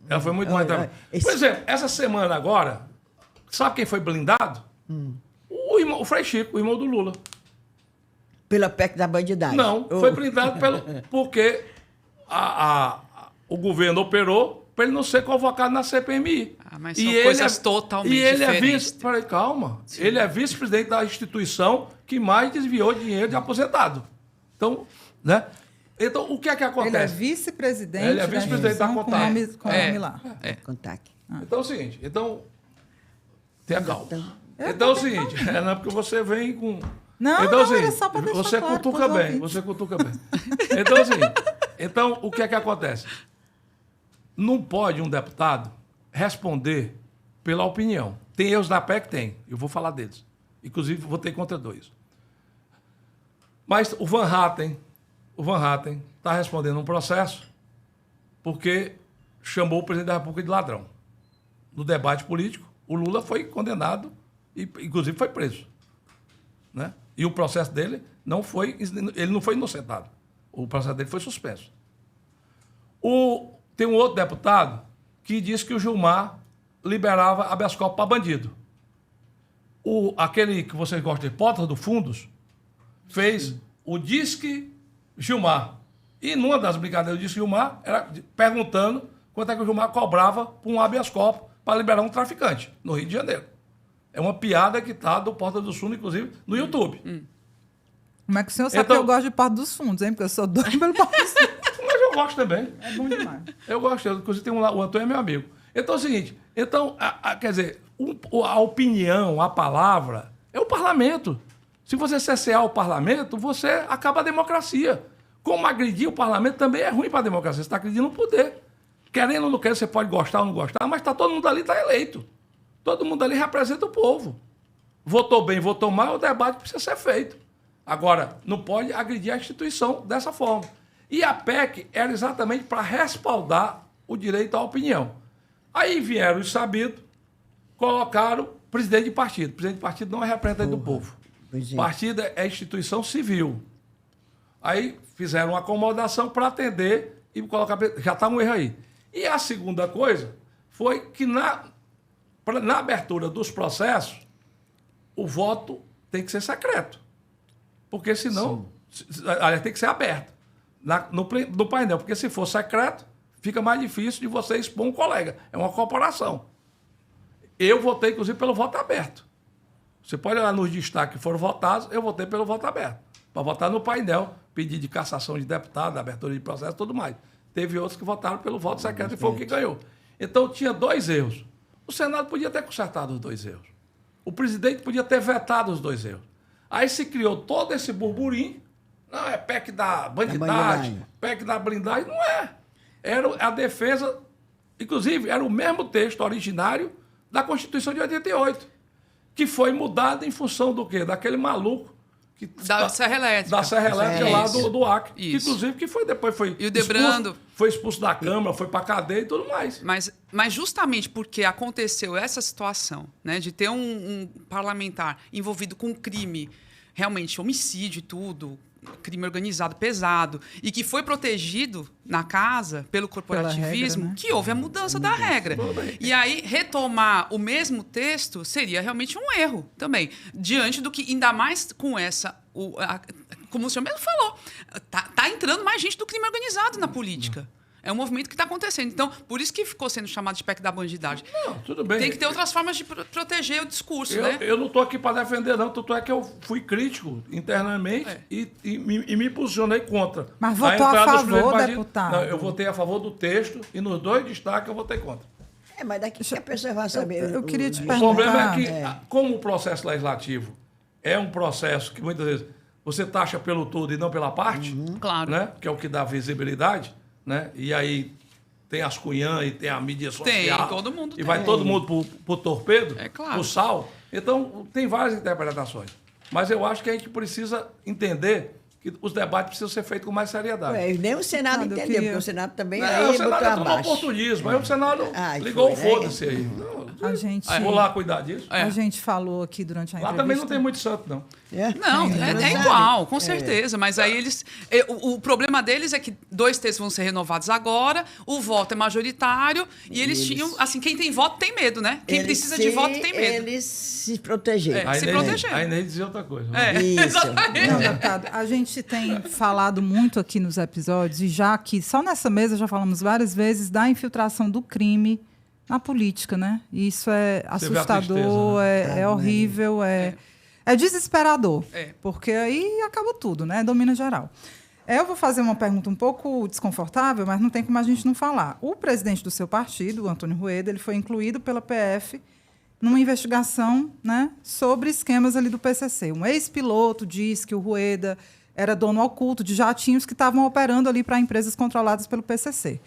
Ela foi muito mal Olha, interpretada. esse- Por exemplo, essa semana agora, sabe quem foi blindado? O Frei Chico, o irmão do Lula. Pela PEC da bandidagem. Não, foi blindado porque o governo operou para ele não ser convocado na CPMI. Mas são coisas totalmente e ele diferentes. Falei, calma. Sim. Ele é vice-presidente da instituição que mais desviou dinheiro de aposentado. Então, né? Então, o que é que acontece? Ele é vice-presidente. Ele é vice-presidente da instituição CONTAC. com nome lá. Contac. Então é o seguinte, tenha calma. Então é o seguinte, não é porque você vem com... Não, então, não, era só pra deixar você claro cutuca pros bem, ouvintes. você cutuca bem. Então é o seguinte, então o que é que acontece? Não pode um deputado responder pela opinião. Tem erros na PEC? Tem. Eu vou falar deles. Inclusive, votei contra 2. Mas o Van Hatten está respondendo um processo porque chamou o presidente da República de ladrão. No debate político, o Lula foi condenado e, inclusive, foi preso. Né? E o processo dele não foi inocentado. O processo dele foi suspenso. Tem um outro deputado que disse que o Gilmar liberava habeas corpus para bandido. Aquele que vocês gostam de Porta dos Fundos fez o Disque Gilmar. E numa das brincadeiras do Disque Gilmar, era perguntando quanto é que o Gilmar cobrava por um habeas corpus para liberar um traficante no Rio de Janeiro. É uma piada que está do Porta dos Fundos, inclusive, no YouTube. Como é que o senhor sabe Então- que eu gosto de Porta dos Fundos, hein? Porque eu sou doido pelo Porta dos Fundos. Mas eu gosto também. É bom demais. Eu gosto, inclusive tem o Antônio é meu amigo. Então é o seguinte, quer dizer, a opinião, a palavra, é o parlamento. Se você cercear o parlamento, você acaba a democracia. Como agredir o parlamento também é ruim para a democracia. Você está agredindo o poder. Querendo ou não querendo, você pode gostar ou não gostar, mas todo mundo ali está eleito. Todo mundo ali representa o povo. Votou bem, votou mal, o debate precisa ser feito. Agora, não pode agredir a instituição dessa forma. E a PEC era exatamente para respaldar o direito à opinião. Aí vieram os sabidos, colocaram presidente de partido. Presidente de partido não é representante do povo. Pois é. Partido é instituição civil. Aí fizeram uma acomodação para atender e colocar... Já está um erro aí. E a segunda coisa foi que na abertura dos processos, o voto tem que ser secreto. Porque senão... Aliás, tem que ser aberto. No painel. Porque se for secreto, fica mais difícil de você expor um colega. É uma corporação. Eu votei, inclusive, pelo voto aberto. Você pode olhar nos destaques que foram votados, eu votei pelo voto aberto. Para votar no painel, pedido de cassação de deputado, abertura de processo e tudo mais. Teve outros que votaram pelo voto secreto e foi o que ganhou. Então, tinha 2 erros. O Senado podia ter consertado os 2 erros. O presidente podia ter vetado os 2 erros. Aí se criou todo esse burburinho. Não, é PEC da bandidagem, PEC da blindagem. Não é. Era a defesa... Inclusive, era o mesmo texto originário da Constituição de 88, que foi mudado em função do quê? Daquele maluco Da Serra Elétrica. Da Serra Elétrica lá do Acre. Que, Isso. inclusive, que foi depois E o Debrando. Foi expulso da Câmara, foi pra cadeia e tudo mais. Mas justamente porque aconteceu essa situação, né, de ter um parlamentar envolvido com crime, realmente homicídio e tudo, crime organizado, pesado, e que foi protegido na casa pelo corporativismo, regra, né? que houve a mudança da regra. E aí, retomar o mesmo texto seria realmente um erro também, diante do que, ainda mais com essa... como o senhor mesmo falou, tá entrando mais gente do crime organizado na política. É um movimento que está acontecendo. Então, por isso que ficou sendo chamado de PEC da bandidagem. Não, tudo bem. Tem que ter outras formas de proteger o discurso, né? Eu não estou aqui para defender, não. Tanto é que eu fui crítico internamente e me posicionei contra. Mas votou a favor, deputado? Não, eu votei a favor do texto e nos 2 destaques eu votei contra. Mas daqui que a pessoa vai saber. Eu queria te O perguntar. problema é que, como o processo legislativo é um processo que muitas vezes você taxa pelo todo e não pela parte, Claro. né? Que é o que dá visibilidade, né? E aí tem as cunhãs e tem a mídia social. todo mundo E tem. vai todo mundo pro torpedo, É claro. pro sal. Então, tem várias interpretações. Mas eu acho que a gente precisa entender que os debates precisam ser feitos com mais seriedade. Nem o Senado Deputado, eu entendeu, queria- porque o Senado também O aí Senado botou é tudo abaixo. oportunismo. Aí o Senado Ai, ligou o foi, né? foda-se aí. Não, A gente, vou lá cuidar disso. a gente falou aqui durante a Lá entrevista. também não tem muito santo, não. Não, é igual, com certeza. Mas aí eles... O problema deles é que 2 terços vão ser renovados agora, o voto é majoritário, e eles tinham... Assim, quem tem voto tem medo, né? Quem precisa de voto tem medo. Eles se protegeram. Se proteger. Aí nem dizia outra coisa. Isso. Exatamente. Não, deputado, a gente tem falado muito aqui nos episódios, e já aqui, só nessa mesa, já falamos várias vezes da infiltração do crime na política, né? E isso é Você vê a tristeza, assustador, né? é horrível, é desesperador. É. Porque aí acaba tudo, né? Domina geral. Eu vou fazer uma pergunta um pouco desconfortável, mas não tem como a gente não falar. O presidente do seu partido, o Antônio Rueda, ele foi incluído pela PF numa investigação, né, sobre esquemas ali do PCC. Um ex-piloto diz que o Rueda era dono oculto de jatinhos que estavam operando ali para empresas controladas pelo PCC.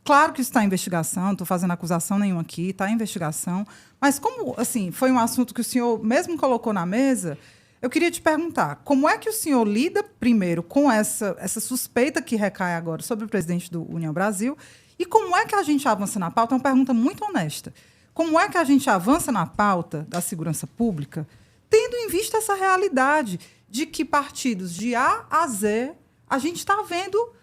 Claro que isso está em investigação, não estou fazendo acusação nenhuma aqui, está em investigação. Mas como assim, foi um assunto que o senhor mesmo colocou na mesa, eu queria te perguntar, como é que o senhor lida, primeiro, com essa suspeita que recai agora sobre o presidente do União Brasil, e como é que a gente avança na pauta? É uma pergunta muito honesta. Como é que a gente avança na pauta da segurança pública, tendo em vista essa realidade de que partidos de A a Z, a gente está vendo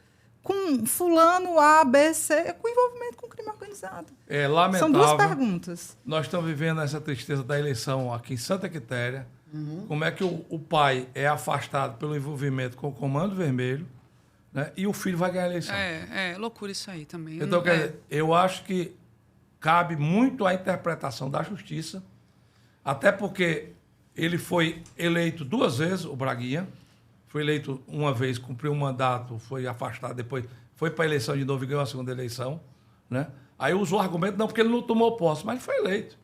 com fulano A, B, C, com envolvimento com crime organizado? É lamentável. São 2 perguntas. Nós estamos vivendo essa tristeza da eleição aqui em Santa Quitéria. Como é que o pai é afastado pelo envolvimento com o Comando Vermelho, né? E o filho vai ganhar a eleição. É loucura isso aí também. Então, quer dizer, eu acho que cabe muito à interpretação da justiça, até porque ele foi eleito 2 vezes, o Braguinha, foi eleito uma vez, cumpriu um mandato, foi afastado, depois foi para a eleição de novo e ganhou a 2ª eleição, né? Aí usou o argumento, não, porque ele não tomou posse, mas ele foi eleito.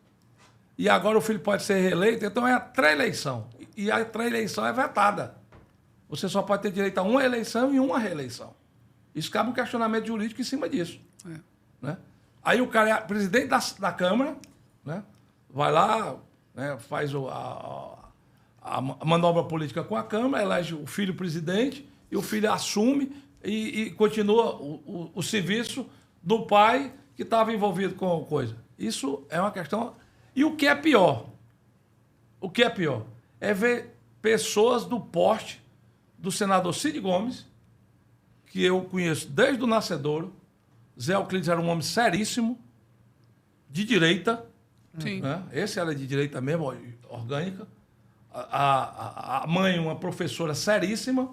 E agora o filho pode ser reeleito, então é a pré-eleição. E a pré-eleição é vetada. Você só pode ter direito a uma eleição e uma reeleição. Isso cabe um questionamento jurídico em cima disso. Né? Aí o cara é presidente da Câmara, né? Vai lá, né? Faz a manobra política com a Câmara, elege o filho presidente e o filho assume e continua o serviço do pai que estava envolvido com a coisa. Isso é uma questão... E o que é pior? O que é pior? É ver pessoas do porte do senador Cid Gomes, que eu conheço desde o nascedouro. Zé Euclides era um homem seríssimo, de direita. Sim. Né? Esse era de direita mesmo, orgânica. A mãe, uma professora seríssima,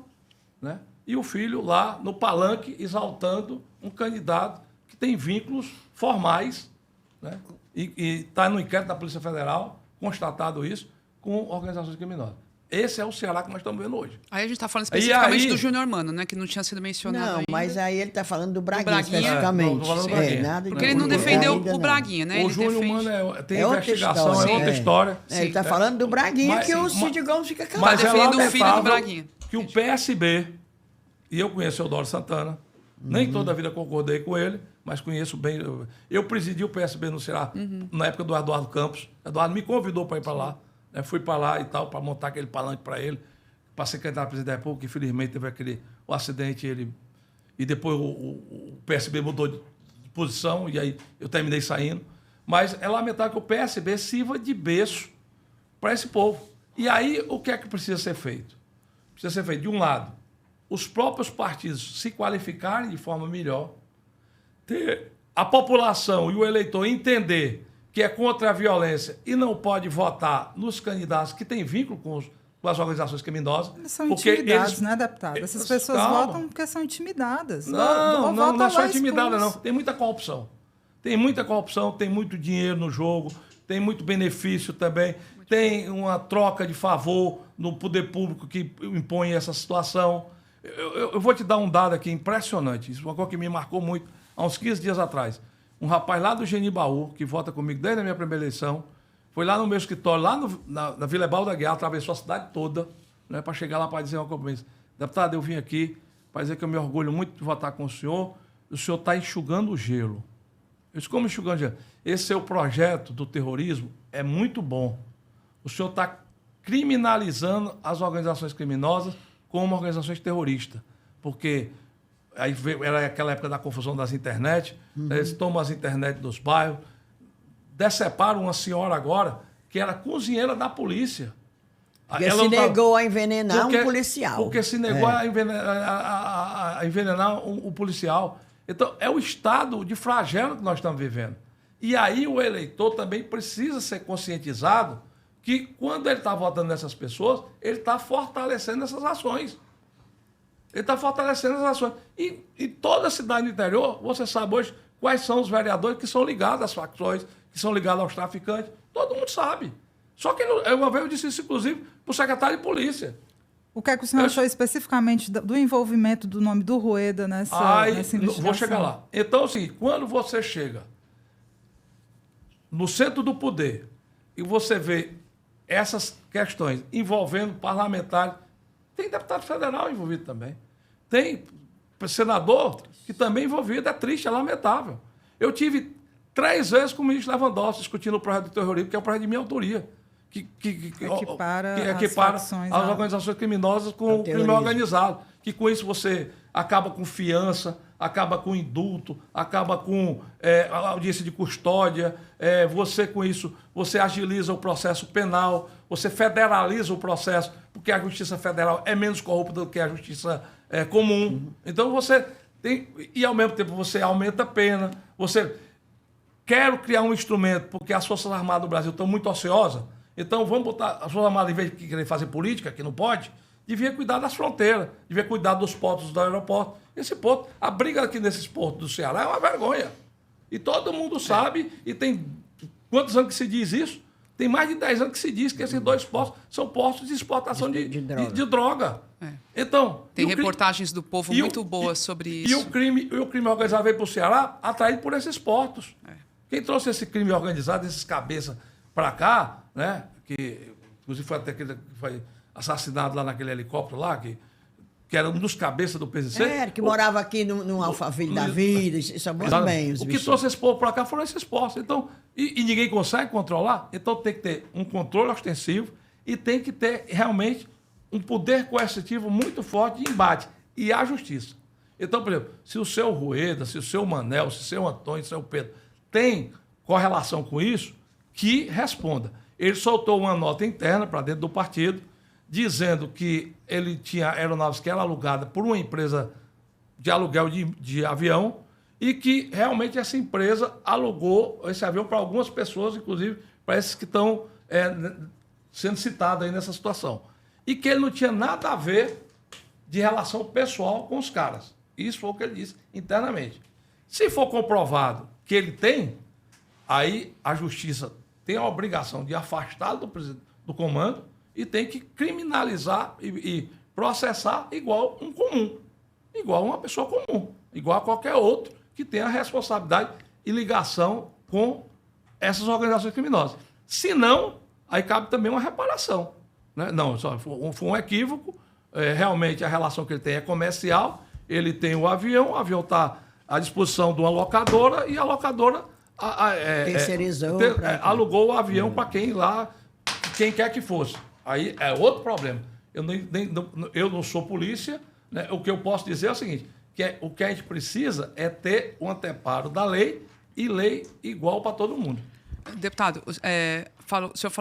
né? E o filho lá no palanque exaltando um candidato que tem vínculos formais, né? E está no inquérito da Polícia Federal, constatado isso, com organizações criminosas. Esse é o Ceará que nós estamos vendo hoje. Aí a gente está falando especificamente aí- do Júnior Mano, né? Que não tinha sido mencionado Não, ainda. mas aí ele está falando do Braguinha, Braguinha. especificamente. Não, tô falando do Braguinha. Nada de Porque ele não política defendeu ainda o não. Braguinha, né? O Ele Júnior defende... Mano tem É outra investigação, história, é outra é. história. Ele está falando do Braguinha, Mas- que o mas- Cid Gomes fica calado. Mas é defendendo o filho do lamentável Braguinha. que o PSB, e eu conheço o Eudoro Santana, nem toda a vida concordei com ele, mas conheço bem. Eu presidi o PSB no Ceará na época do Eduardo Campos. Eduardo me convidou para ir para lá. Né? Fui para lá e tal, para montar aquele palanque para ele, para ser candidato a presidente da República, infelizmente teve o acidente, e depois o PSB mudou de posição, e aí eu terminei saindo. Mas é lamentável que o PSB sirva de berço para esse povo. E aí, o que é que precisa ser feito? Precisa ser feito, de um lado, os próprios partidos se qualificarem de forma melhor, ter a população e o eleitor entender que é contra a violência e não pode votar nos candidatos que têm vínculo com as organizações criminosas. Eles são intimidados, né, deputado? Essas pessoas votam porque são intimidadas. Não é só intimidada, não. Tem muita corrupção. Tem muita corrupção, tem muito dinheiro no jogo, tem muito benefício também, tem uma troca de favor no poder público que impõe essa situação. Eu vou te dar um dado aqui impressionante, isso é uma coisa que me marcou muito, há uns 15 dias atrás. Um rapaz lá do Genibaú, que vota comigo desde a minha primeira eleição, foi lá no meu escritório, lá na Vila Ebal da Guiar, atravessou a cidade toda, né, para chegar lá para dizer uma coisa para mim. Deputado, eu vim aqui para dizer que eu me orgulho muito de votar com o senhor está enxugando o gelo. Eu disse, como enxugando o gelo? Esse seu projeto do terrorismo é muito bom. O senhor está criminalizando as organizações criminosas como organizações terroristas, porque aí era aquela época da confusão das internet, eles tomam as internet dos bairros, deceparam uma senhora agora que era cozinheira da polícia. Porque ela se negou a envenenar um policial. Porque se negou a envenenar o policial. Então, é o estado de flagelo que nós estamos vivendo. E aí o eleitor também precisa ser conscientizado que quando ele está votando nessas pessoas, ele está fortalecendo essas ações. Ele está fortalecendo as ações. E toda a cidade do interior, você sabe hoje quais são os vereadores que são ligados às facções, que são ligados aos traficantes. Todo mundo sabe. Só que uma vez eu disse isso, inclusive, para o secretário de polícia. O que é que o senhor achou especificamente do envolvimento do nome do Rueda nessa investigação? Vou chegar lá. Então, assim, quando você chega no centro do poder e você vê essas questões envolvendo parlamentares, tem deputado federal envolvido também. Tem senador que também é envolvido. É triste, é lamentável. Eu tive 3 vezes com o ministro Lewandowski discutindo o projeto do terrorismo, que é um projeto de minha autoria. Que equipara as organizações criminosas com o crime organizado. Que com isso você acaba com fiança, acaba com indulto, acaba com audiência de custódia, você com isso, você agiliza o processo penal, você federaliza o processo, porque a justiça federal é menos corrupta do que a justiça comum. Então você tem, e ao mesmo tempo você aumenta a pena, você quer criar um instrumento, porque as Forças Armadas do Brasil estão muito ociosas, então vamos botar as Forças Armadas, em vez de querer fazer política, que não pode, devia cuidar das fronteiras, devia cuidar dos portos do aeroporto. Esse porto, a briga aqui nesses portos do Ceará é uma vergonha. E todo mundo sabe, e tem quantos anos que se diz isso? Tem mais de 10 anos que se diz que esses 2 portos são portos de exportação de droga. Então, tem reportagens do Povo muito boas sobre isso. E o crime organizado veio para o Ceará atraído por esses portos. Quem trouxe esse crime organizado, esses cabeças para cá, né? Que inclusive foi até que foi assassinado lá naquele helicóptero lá, que era um dos cabeças do PCC. Que morava aqui no Alphaville da vida, isso é muito bem. O que trouxe esse povo para cá foram esses postos. Então, e ninguém consegue controlar, então tem que ter um controle ostensivo e tem que ter realmente um poder coercitivo muito forte de embate. E a justiça. Então, por exemplo, se o seu Rueda, se o seu Manel, se o seu Antônio, se o seu Pedro tem correlação com isso, que responda. Ele soltou uma nota interna para dentro do partido, dizendo que ele tinha aeronaves que eram alugadas por uma empresa de aluguel de avião e que realmente essa empresa alugou esse avião para algumas pessoas, inclusive para esses que estão sendo citados aí nessa situação. E que ele não tinha nada a ver de relação pessoal com os caras. Isso foi o que ele disse internamente. Se for comprovado que ele tem, aí a justiça tem a obrigação de afastá-lo do comando e tem que criminalizar e processar igual um comum, igual uma pessoa comum, igual a qualquer outro que tenha responsabilidade e ligação com essas organizações criminosas. Se não, aí cabe também uma reparação. Né? Não, só foi um equívoco, realmente a relação que ele tem é comercial, ele tem o avião está à disposição de uma locadora e a locadora terceirizou, alugou o avião para quem quer que fosse. Aí é outro problema. Eu não sou polícia, né? O que eu posso dizer é o seguinte, o que a gente precisa é ter um anteparo da lei e lei igual para todo mundo. Deputado, o senhor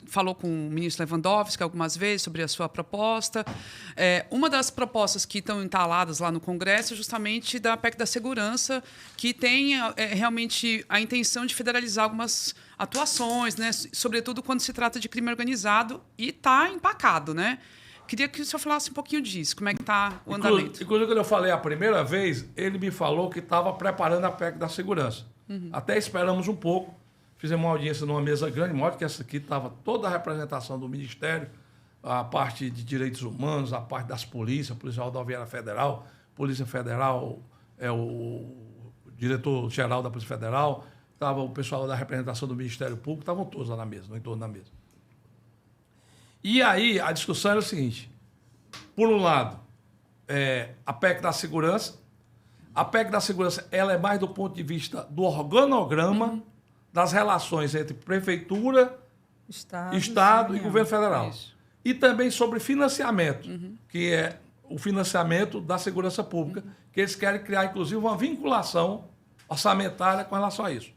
falou com o ministro Lewandowski algumas vezes sobre a sua proposta. Uma das propostas que estão entaladas lá no Congresso é justamente da PEC da Segurança, que tem realmente a intenção de federalizar algumas atuações, né? Sobretudo quando se trata de crime organizado, e está empacado, né? Queria que o senhor falasse um pouquinho disso, como é que está o andamento. Inclusive, quando eu falei a primeira vez, ele me falou que estava preparando a PEC da Segurança. Até esperamos um pouco. Fizemos uma audiência numa mesa grande, maior que essa aqui, estava toda a representação do Ministério, a parte de Direitos Humanos, a parte das polícias, Polícia Rodoviária Federal, Polícia Federal, o diretor-geral da Polícia Federal, estava o pessoal da representação do Ministério Público, estavam todos lá na mesa, no entorno da mesa. E aí a discussão era o seguinte, por um lado, a PEC da Segurança. A PEC da Segurança ela é mais do ponto de vista do organograma, das relações entre prefeitura, Estado e governo federal. Isso. E também sobre financiamento, que é o financiamento da segurança pública, que eles querem criar, inclusive, uma vinculação orçamentária com relação a isso.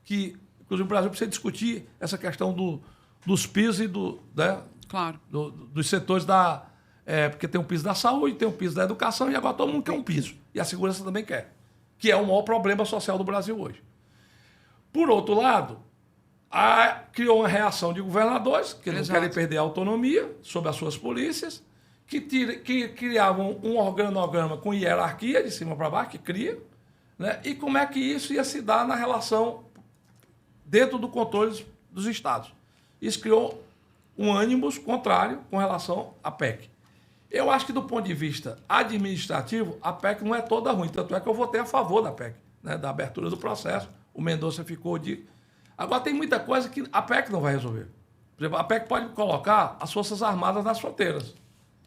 Que, inclusive, o Brasil precisa discutir essa questão dos pisos e dos setores da... porque tem um piso da saúde, tem um piso da educação, e agora todo mundo quer um piso. E a segurança também quer. Que é o maior problema social do Brasil hoje. Por outro lado, criou uma reação de governadores, que não querem perder a autonomia sobre as suas polícias, que criavam um organograma com hierarquia de cima para baixo, que cria, né? E como é que isso ia se dar na relação dentro do controle dos estados. Isso criou um ânimo contrário com relação à PEC. Eu acho que, do ponto de vista administrativo, a PEC não é toda ruim, tanto é que eu votei a favor da PEC, né? Da abertura do processo. O Mendonça ficou de... Agora, tem muita coisa que a PEC não vai resolver. Por exemplo, a PEC pode colocar as Forças Armadas nas fronteiras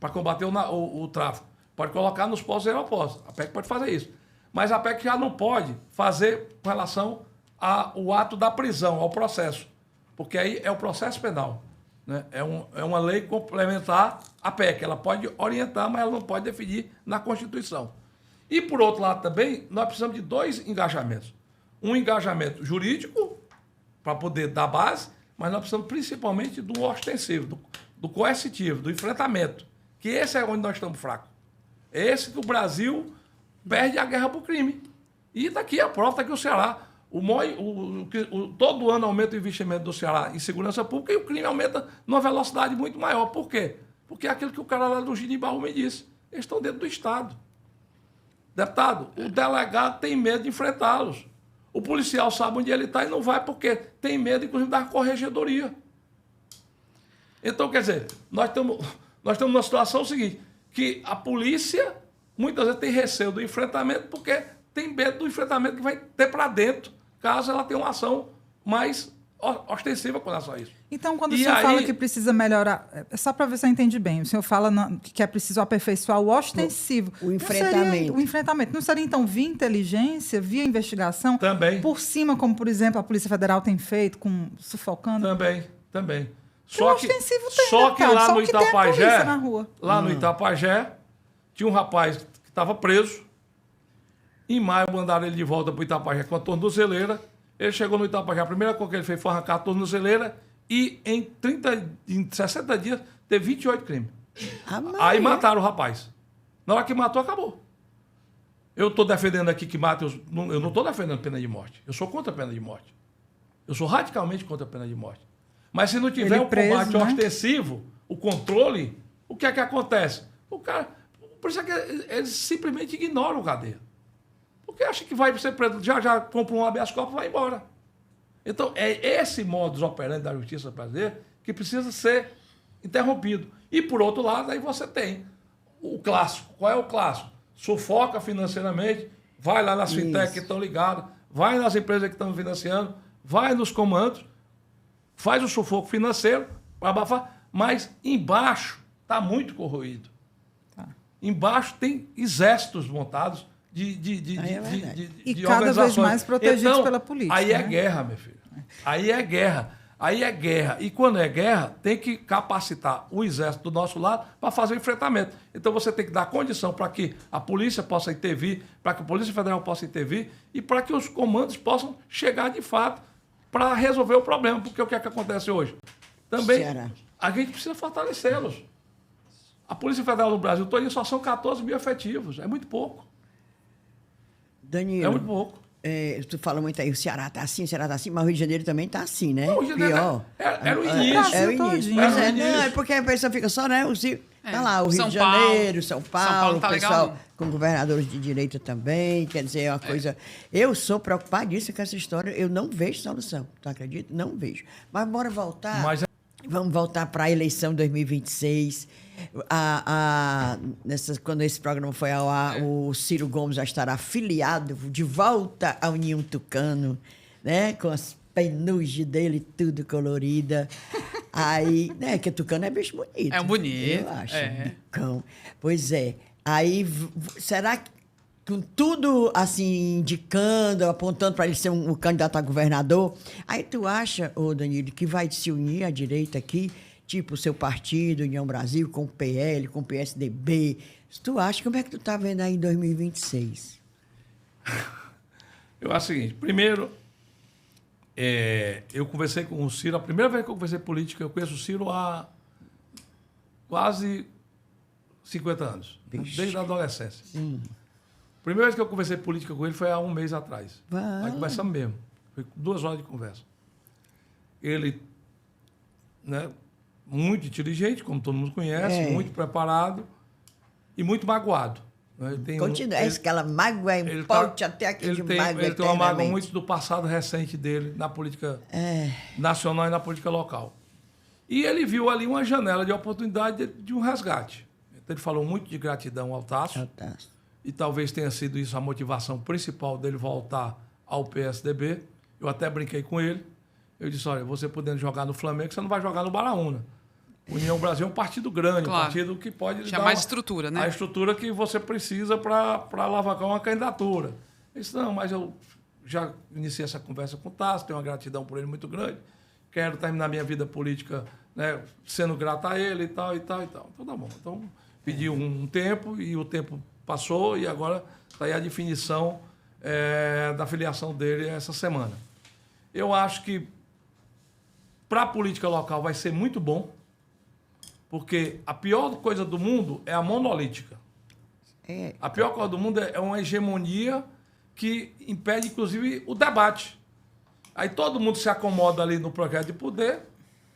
para combater o tráfico. Pode colocar nos postos e aeroportos. A PEC pode fazer isso. Mas a PEC já não pode fazer com relação ao ato da prisão, ao processo. Porque aí é o processo penal. Né? É uma lei complementar à PEC. Ela pode orientar, mas ela não pode definir na Constituição. E, por outro lado, também, nós precisamos de dois engajamentos. Um engajamento jurídico, para poder dar base, mas nós precisamos principalmente do ostensivo, do coercitivo, do enfrentamento, que esse é onde nós estamos fracos. É esse que o Brasil perde a guerra para o crime. E daqui a prova, está aqui o Ceará. Todo ano aumenta o investimento do Ceará em segurança pública e o crime aumenta numa velocidade muito maior. Por quê? Porque é aquilo que o cara lá do Ginibalro me disse. Eles estão dentro do Estado. Deputado, o delegado tem medo de enfrentá-los. O policial sabe onde ele está e não vai porque tem medo, inclusive, da corregedoria. Então, quer dizer, nós estamos numa situação seguinte, que a polícia, muitas vezes, tem receio do enfrentamento porque tem medo do enfrentamento que vai ter para dentro, caso ela tenha uma ação mais ostensiva com relação a isso. Então, quando o senhor fala que precisa melhorar, só para ver se eu entendi bem, o senhor fala que é preciso aperfeiçoar o ostensivo. O enfrentamento. O enfrentamento. Não seria, então, via inteligência, via investigação? Também. Por cima, como, por exemplo, a Polícia Federal tem feito, sufocando? Também. Só que ostensivo tem, só que lá no Itapajé, na rua. Lá no Itapajé, tinha um rapaz que estava preso. Em maio, mandaram ele de volta para o Itapajé com a tornozeleira. Ele chegou no Itapajé, a primeira coisa que ele fez foi arrancar a tornozeleira e em 60 dias teve 28 crimes. Aí mataram o rapaz. Na hora que matou, acabou. Eu estou defendendo aqui que mate... Eu não estou defendendo pena de morte. Eu sou contra a pena de morte. Eu sou radicalmente contra a pena de morte. Mas se não tiver o combate ostensivo, o controle, o que é que acontece? O cara... Por isso é que eles simplesmente ignoram o cadeia. Porque acha que vai ser preso, já compra um habeas corpus e vai embora. Então, é esse modus operandi da justiça brasileira que precisa ser interrompido. E, por outro lado, aí você tem o clássico. Qual é o clássico? Sufoca financeiramente, vai lá nas fintech que estão ligadas, vai nas empresas que estão financiando, vai nos comandos, faz o sufoco financeiro para abafar, mas embaixo está muito corroído. Embaixo tem exércitos montados de cada vez mais protegidos pela polícia. Aí é guerra, meu filho. Aí é guerra. Aí é guerra. E quando é guerra, tem que capacitar o exército do nosso lado para fazer o enfrentamento. Então você tem que dar condição para que a polícia possa intervir, para que a Polícia Federal possa intervir e para que os comandos possam chegar de fato para resolver o problema. Porque o que é que acontece hoje? Também Ceará. a gente precisa fortalecê-los. A Polícia Federal do Brasil todo só são 14 mil efetivos. É muito pouco. Danilo, É muito pouco. tu fala muito aí, o Ceará tá assim, mas o Rio de Janeiro também tá assim, né? Não, o Rio de Janeiro Pior. era o É início. o Brasil início. todinho. Mas Era o não, é início. porque a pessoa fica só, né? Tá lá, o Rio São de Paulo. Janeiro, São Paulo, tá o legal, pessoal não. com governadores de direita também, quer dizer, é uma coisa... Eu sou preocupadíssima com essa história, eu não vejo solução, tu acredita? Não vejo. Mas bora voltar... Mas Vamos voltar para a eleição 2026. Quando esse programa foi ao ar, o Ciro Gomes já estará afiliado de volta à União Tucano, né? Com as penugem dele, tudo colorida. Aí, né? Que Tucano é bicho bonito. É bonito, Eu acho. é. Bicão. Pois é. Aí, será que com tudo assim indicando, apontando para ele ser um candidato a governador, aí tu acha, ô Danilo, que vai se unir à direita aqui, tipo o seu partido, União Brasil, com o PL, com o PSDB? Tu acha, como é que tu tá vendo aí em 2026? eu acho o seguinte, primeiro, eu conversei com o Ciro, a primeira vez que eu conversei política, eu conheço o Ciro há quase 50 anos, desde a adolescência. A primeira vez que eu conversei política com ele foi há um mês atrás. Aí conversamos mesmo. Foi 2 horas de conversa. Ele, né, muito inteligente, como todo mundo conhece, muito preparado e muito magoado. Né? Continua, aquela mágoa importe até aqui de mágoa. Ele tem uma mágoa eternamente. muito do passado recente dele na política nacional e na política local. E ele viu ali uma janela de oportunidade de um resgate. Então ele falou muito de gratidão ao Tasso. E talvez tenha sido isso a motivação principal dele voltar ao PSDB. Eu até brinquei com ele. Eu disse, olha, você podendo jogar no Flamengo, você não vai jogar no Baraúna. União Brasil é um partido grande, Claro. um partido que pode lhe Tinha dar mais estrutura, né? a estrutura que você precisa para alavancar uma candidatura. Eu disse, não, mas eu já iniciei essa conversa com o Tasso, tenho uma gratidão por ele muito grande, quero terminar minha vida política, né, sendo grato a ele e tal, e tal, e tal. Então tá bom. Então pedi um tempo e o tempo passou e agora está aí a definição da filiação dele essa semana. Eu acho que para a política local vai ser muito bom, porque a pior coisa do mundo é a monolítica. A pior coisa do mundo é uma hegemonia que impede, inclusive, o debate. Aí todo mundo se acomoda ali no projeto de poder.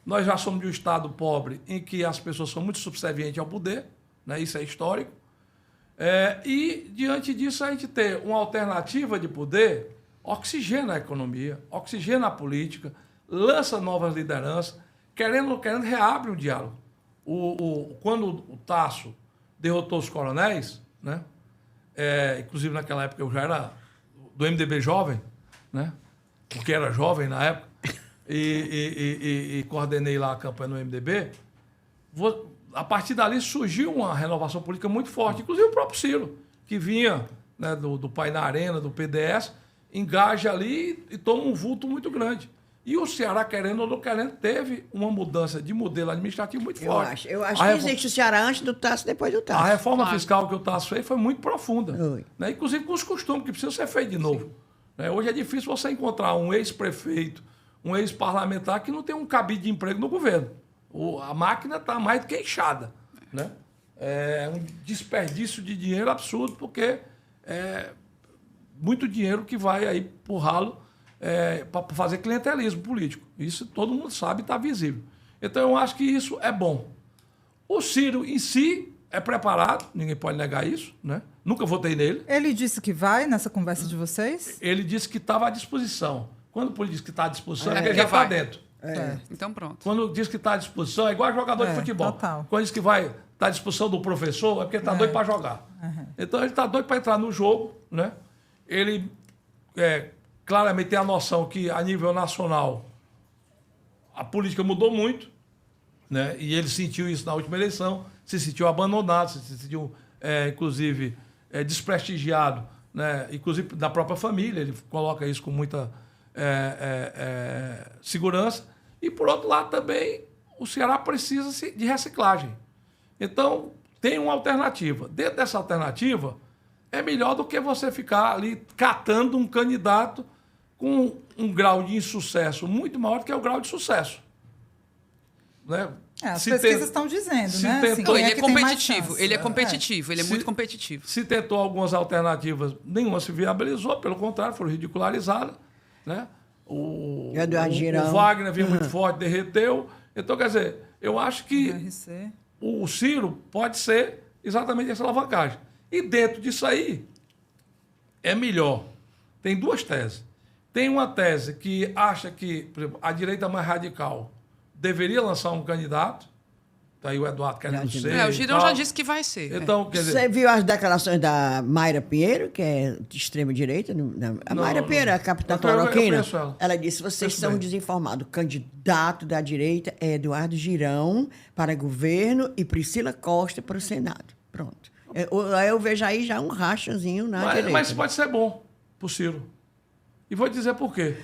Nós já somos de um Estado pobre em que as pessoas são muito subservientes ao poder, né? Isso é histórico. E, diante disso, a gente ter uma alternativa de poder, oxigena a economia, oxigena a política, lança novas lideranças, querendo, reabre o diálogo. Quando o Tasso derrotou os coronéis, né? Inclusive naquela época eu já era do MDB jovem, né? Porque era jovem na época, e coordenei lá a campanha no MDB, a partir dali surgiu uma renovação política muito forte, inclusive o próprio Ciro, que vinha, né, do Pai na Arena, do PDS, engaja ali e toma um vulto muito grande. E o Ceará, querendo ou não querendo, teve uma mudança de modelo administrativo muito forte. Eu acho que existe o Ceará antes do Tasso, depois do Tasso. A reforma fiscal que o Tasso fez foi muito profunda. Foi. Né? Inclusive com os costumes que precisam ser feitos de novo. Né? Hoje é difícil você encontrar um ex-prefeito, um ex-parlamentar que não tem um cabide de emprego no governo. A máquina está mais do que inchada. Né? É um desperdício de dinheiro absurdo, porque é muito dinheiro que vai aí pro ralo para fazer clientelismo político. Isso todo mundo sabe e está visível. Então, eu acho que isso é bom. O Ciro, em si, é preparado, ninguém pode negar isso, né? Nunca votei nele. Ele disse que vai nessa conversa de vocês? Ele disse que estava à disposição. Quando o político diz que está à disposição, é É porque porque já está vai. dentro. Então pronto. Quando diz que está à disposição, é igual jogador de futebol. Total. Quando diz que vai estar à disposição do professor, é porque está doido para jogar. Então, ele está doido para entrar no jogo, né? Ele claramente tem a noção que, a nível nacional, a política mudou muito, né? E ele sentiu isso na última eleição, se sentiu abandonado, se sentiu, inclusive, desprestigiado, né? Inclusive da própria família, ele coloca isso com muita segurança. E, por outro lado, também, o Ceará precisa de reciclagem. Então, tem uma alternativa. Dentro dessa alternativa, é melhor do que você ficar ali catando um candidato com um grau de insucesso muito maior do que o grau de sucesso. Né? As pesquisas estão dizendo, né? Assim, Não, quem ele é é que tem mais competitivo, chance? ele é competitivo, ele é Se- muito competitivo. Se tentou algumas alternativas, nenhuma se viabilizou, pelo contrário, foram ridicularizadas. Né? O Eduardo Girão. Wagner vinha muito forte, derreteu. Então, quer dizer, eu acho que RC. o Ciro pode ser exatamente essa alavancagem. E dentro disso aí, é melhor. Tem duas teses. Tem uma tese que acha que, por exemplo, a direita mais radical deveria lançar um candidato. Está aí o Eduardo querendo ser. O Girão e tal. já disse que vai ser. Então, quer dizer, Você viu as declarações da Mayra Pinheiro, que é de extrema-direita? A Não, Mayra não. Pinheiro, a capitã Eu cloroquina. conheço ela. Ela disse, vocês Conheço são bem. desinformados. O candidato da direita é Eduardo Girão para governo e Priscila Costa para o Senado. Pronto. Eu vejo aí já um rachazinho na direita. mas pode ser bom para o Ciro. E vou dizer por quê.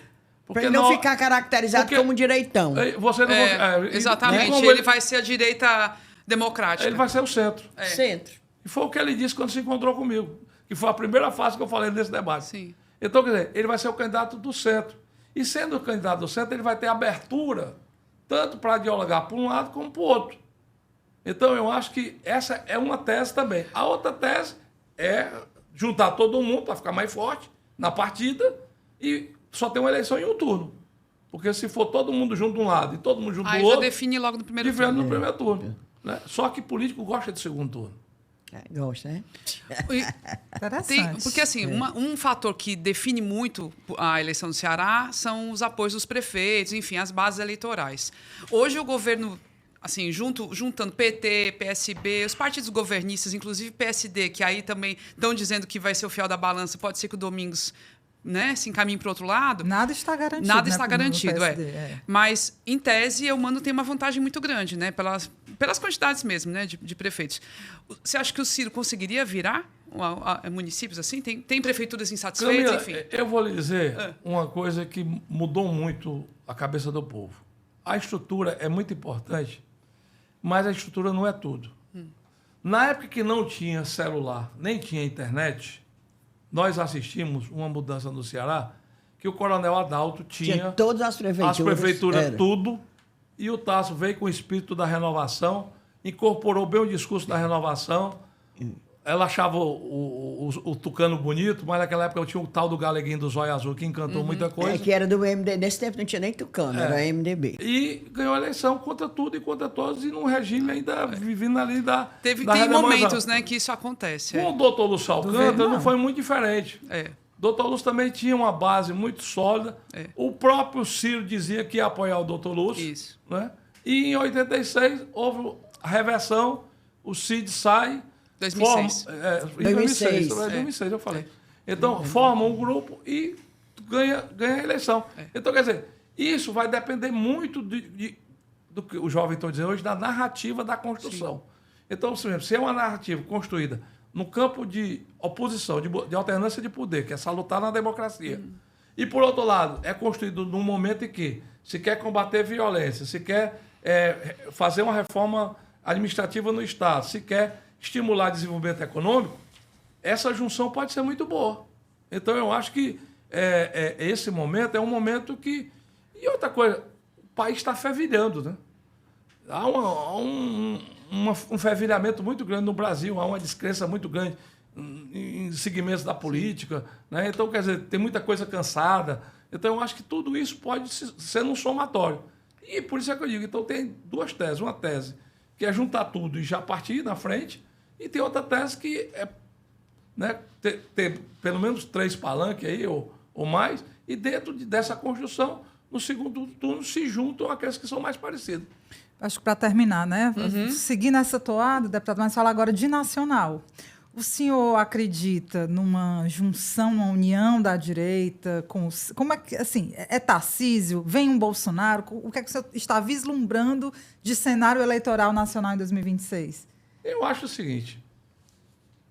Para ele não ficar caracterizado porque- como direitão. Você não Exatamente, como ele vai ser a direita democrática. Ele vai ser o centro. Centro. E foi o que ele disse quando se encontrou comigo. Que foi a primeira fase que eu falei nesse debate. Sim. Então, quer dizer, ele vai ser o candidato do centro. E sendo o candidato do centro, ele vai ter abertura tanto para dialogar por um lado como para o outro. Então, eu acho que essa é uma tese também. A outra tese é juntar todo mundo para ficar mais forte na partida e só ter uma eleição em um turno. Porque se for todo mundo junto de um lado e todo mundo junto Aí do já outro, define logo no primeiro diferente turno. no primeiro turno. Né? Só que político gosta de segundo turno. Gosta, né? Interessante. Porque, assim, um fator que define muito a eleição do Ceará são os apoios dos prefeitos, enfim, as bases eleitorais. Hoje, o governo, assim, juntando PT, PSB, os partidos governistas, inclusive PSD, que aí também estão dizendo que vai ser o fiel da balança, pode ser que o Domingos, né, se encaminhe para o outro lado. Nada está garantido. Nada né, está no garantido, PSD, Mas, em tese, o Mano tem uma vantagem muito grande, né? Pelas quantidades mesmo, né? De prefeitos. Você acha que o Ciro conseguiria virar a municípios assim? Tem prefeituras insatisfeitas, Camila, enfim. eu vou lhe dizer uma coisa que mudou muito a cabeça do povo. A estrutura é muito importante, mas a estrutura não é tudo. Na época que não tinha celular, nem tinha internet, nós assistimos uma mudança no Ceará que o Coronel Adalto tinha todas as prefeituras. as prefeituras Era. tudo, e o Tasso veio com o espírito da renovação, incorporou bem o discurso da renovação. Ela achava o Tucano bonito, mas naquela época eu tinha o tal do Galeguinho do Zóio Azul, que encantou muita coisa. Que era do MDB. Nesse tempo não tinha nem Tucano, era MDB. E ganhou a eleição contra tudo e contra todos, e num regime ainda vivendo ali da Tem redemoração. momentos, né, que isso acontece. Com o doutor Lúcio Alcântara não foi muito diferente. É. Doutor Lúcio também tinha uma base muito sólida. É. O próprio Ciro dizia que ia apoiar o doutor Lúcio. Isso. Né? E em 86 houve a reversão, o Cid sai. 2006. Em 2006. 2006 eu falei. Então, forma um grupo e ganha a eleição. Então, quer dizer, isso vai depender muito do que o jovem está dizendo hoje, da narrativa da construção. Então, se é uma narrativa construída no campo de oposição, de alternância de poder, que é salutar na democracia, e, por outro lado, é construído num momento em que se quer combater violência, se quer fazer uma reforma administrativa no Estado, se quer estimular desenvolvimento econômico, essa junção pode ser muito boa. Então, eu acho que esse momento é um momento que... E outra coisa, o país está fervilhando, né? Há um fervilhamento muito grande no Brasil, há uma descrença muito grande em segmentos da política, né? Então, quer dizer, tem muita coisa cansada. Então, eu acho que tudo isso pode ser um somatório. E por isso é que eu digo, então tem duas teses. Uma tese que é juntar tudo e já partir na frente, e tem outra tese que é, né, ter pelo menos 3 palanques aí, ou mais, e dentro dessa construção, no segundo turno, se juntam aqueles que são mais parecidos. Acho que para terminar, né? Seguindo essa toada, deputado, mas falar agora de nacional. O senhor acredita numa junção, uma união da direita com os... Como é que, assim, é Tarcísio? Vem um Bolsonaro? O que é que o senhor está vislumbrando de cenário eleitoral nacional em 2026? Eu acho o seguinte...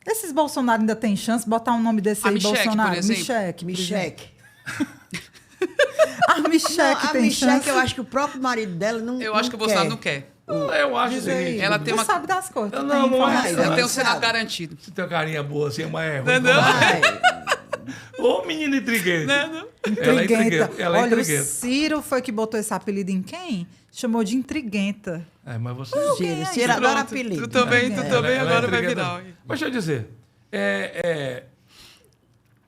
Esses Bolsonaro ainda tem chance de botar um nome desse aí, Michele, Bolsonaro? por exemplo. Michele. Micheque. Michelle que a tem Michelle, chance. que eu acho que o próprio marido dela não Eu acho que o Bolsonaro não quer. Eu acho Diz aí. que Ela tem Tu uma... sabe das coisas. tu Não, tem não é. informação. Ela tem o sabe. Senado garantido. você tem uma carinha boa assim, mas é ruim. Não, não. Vai. Ô, menina intriguente. Não, não. Ela é Intriguenta. intriguenta. Ela é Olha, o intriguenta. Ciro foi que botou esse apelido em quem? Chamou de intriguenta. É, mas você... Ciro adora Pronto, apelido. Tu também Ela é agora vai intriguenta. virar. Mas deixa eu dizer,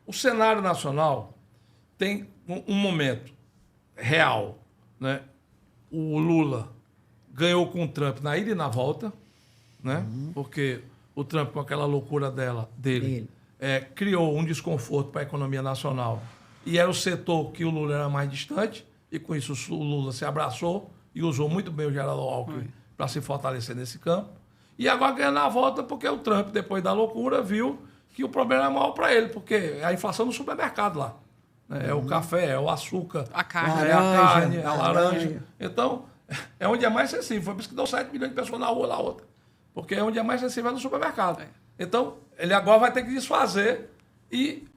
o cenário nacional tem um momento real, né? O Lula ganhou com o Trump na ida e na volta, né? Porque o Trump, com aquela loucura dele, criou um desconforto para a economia nacional. E era o setor que o Lula era mais distante, e com isso o Lula se abraçou e usou muito bem o Geraldo Alckmin para se fortalecer nesse campo. E agora ganha na volta porque o Trump, depois da loucura, viu que o problema é maior para ele, porque é a inflação no supermercado lá. Né? É o café, é o açúcar, A carne. é a Laranja, carne, é a laranja. laranja. Então, é onde é mais sensível. Foi por isso que deu 7 milhões de pessoas na rua lá outra. Porque é onde é mais sensível é no supermercado. Então, ele agora vai ter que desfazer e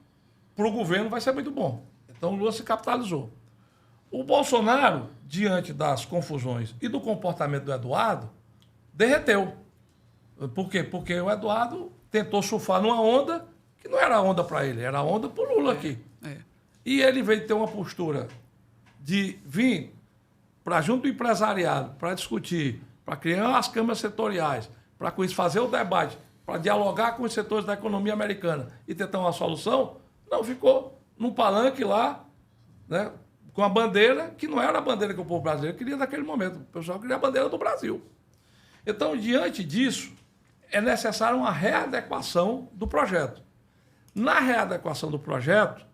para o governo vai ser muito bom. Então, o Lula se capitalizou. O Bolsonaro, diante das confusões e do comportamento do Eduardo, derreteu. Por quê? Porque o Eduardo tentou surfar numa onda que não era onda para ele, era onda para o Lula aqui. E ele veio ter uma postura de vir para junto do empresariado, para discutir, para criar as câmaras setoriais, para com isso fazer o debate, para dialogar com os setores da economia americana e tentar uma solução, não, ficou num palanque lá, né, com a bandeira que não era a bandeira que o povo brasileiro queria naquele momento. O pessoal queria a bandeira do Brasil. Então, diante disso, é necessária uma readequação do projeto. Na readequação do projeto,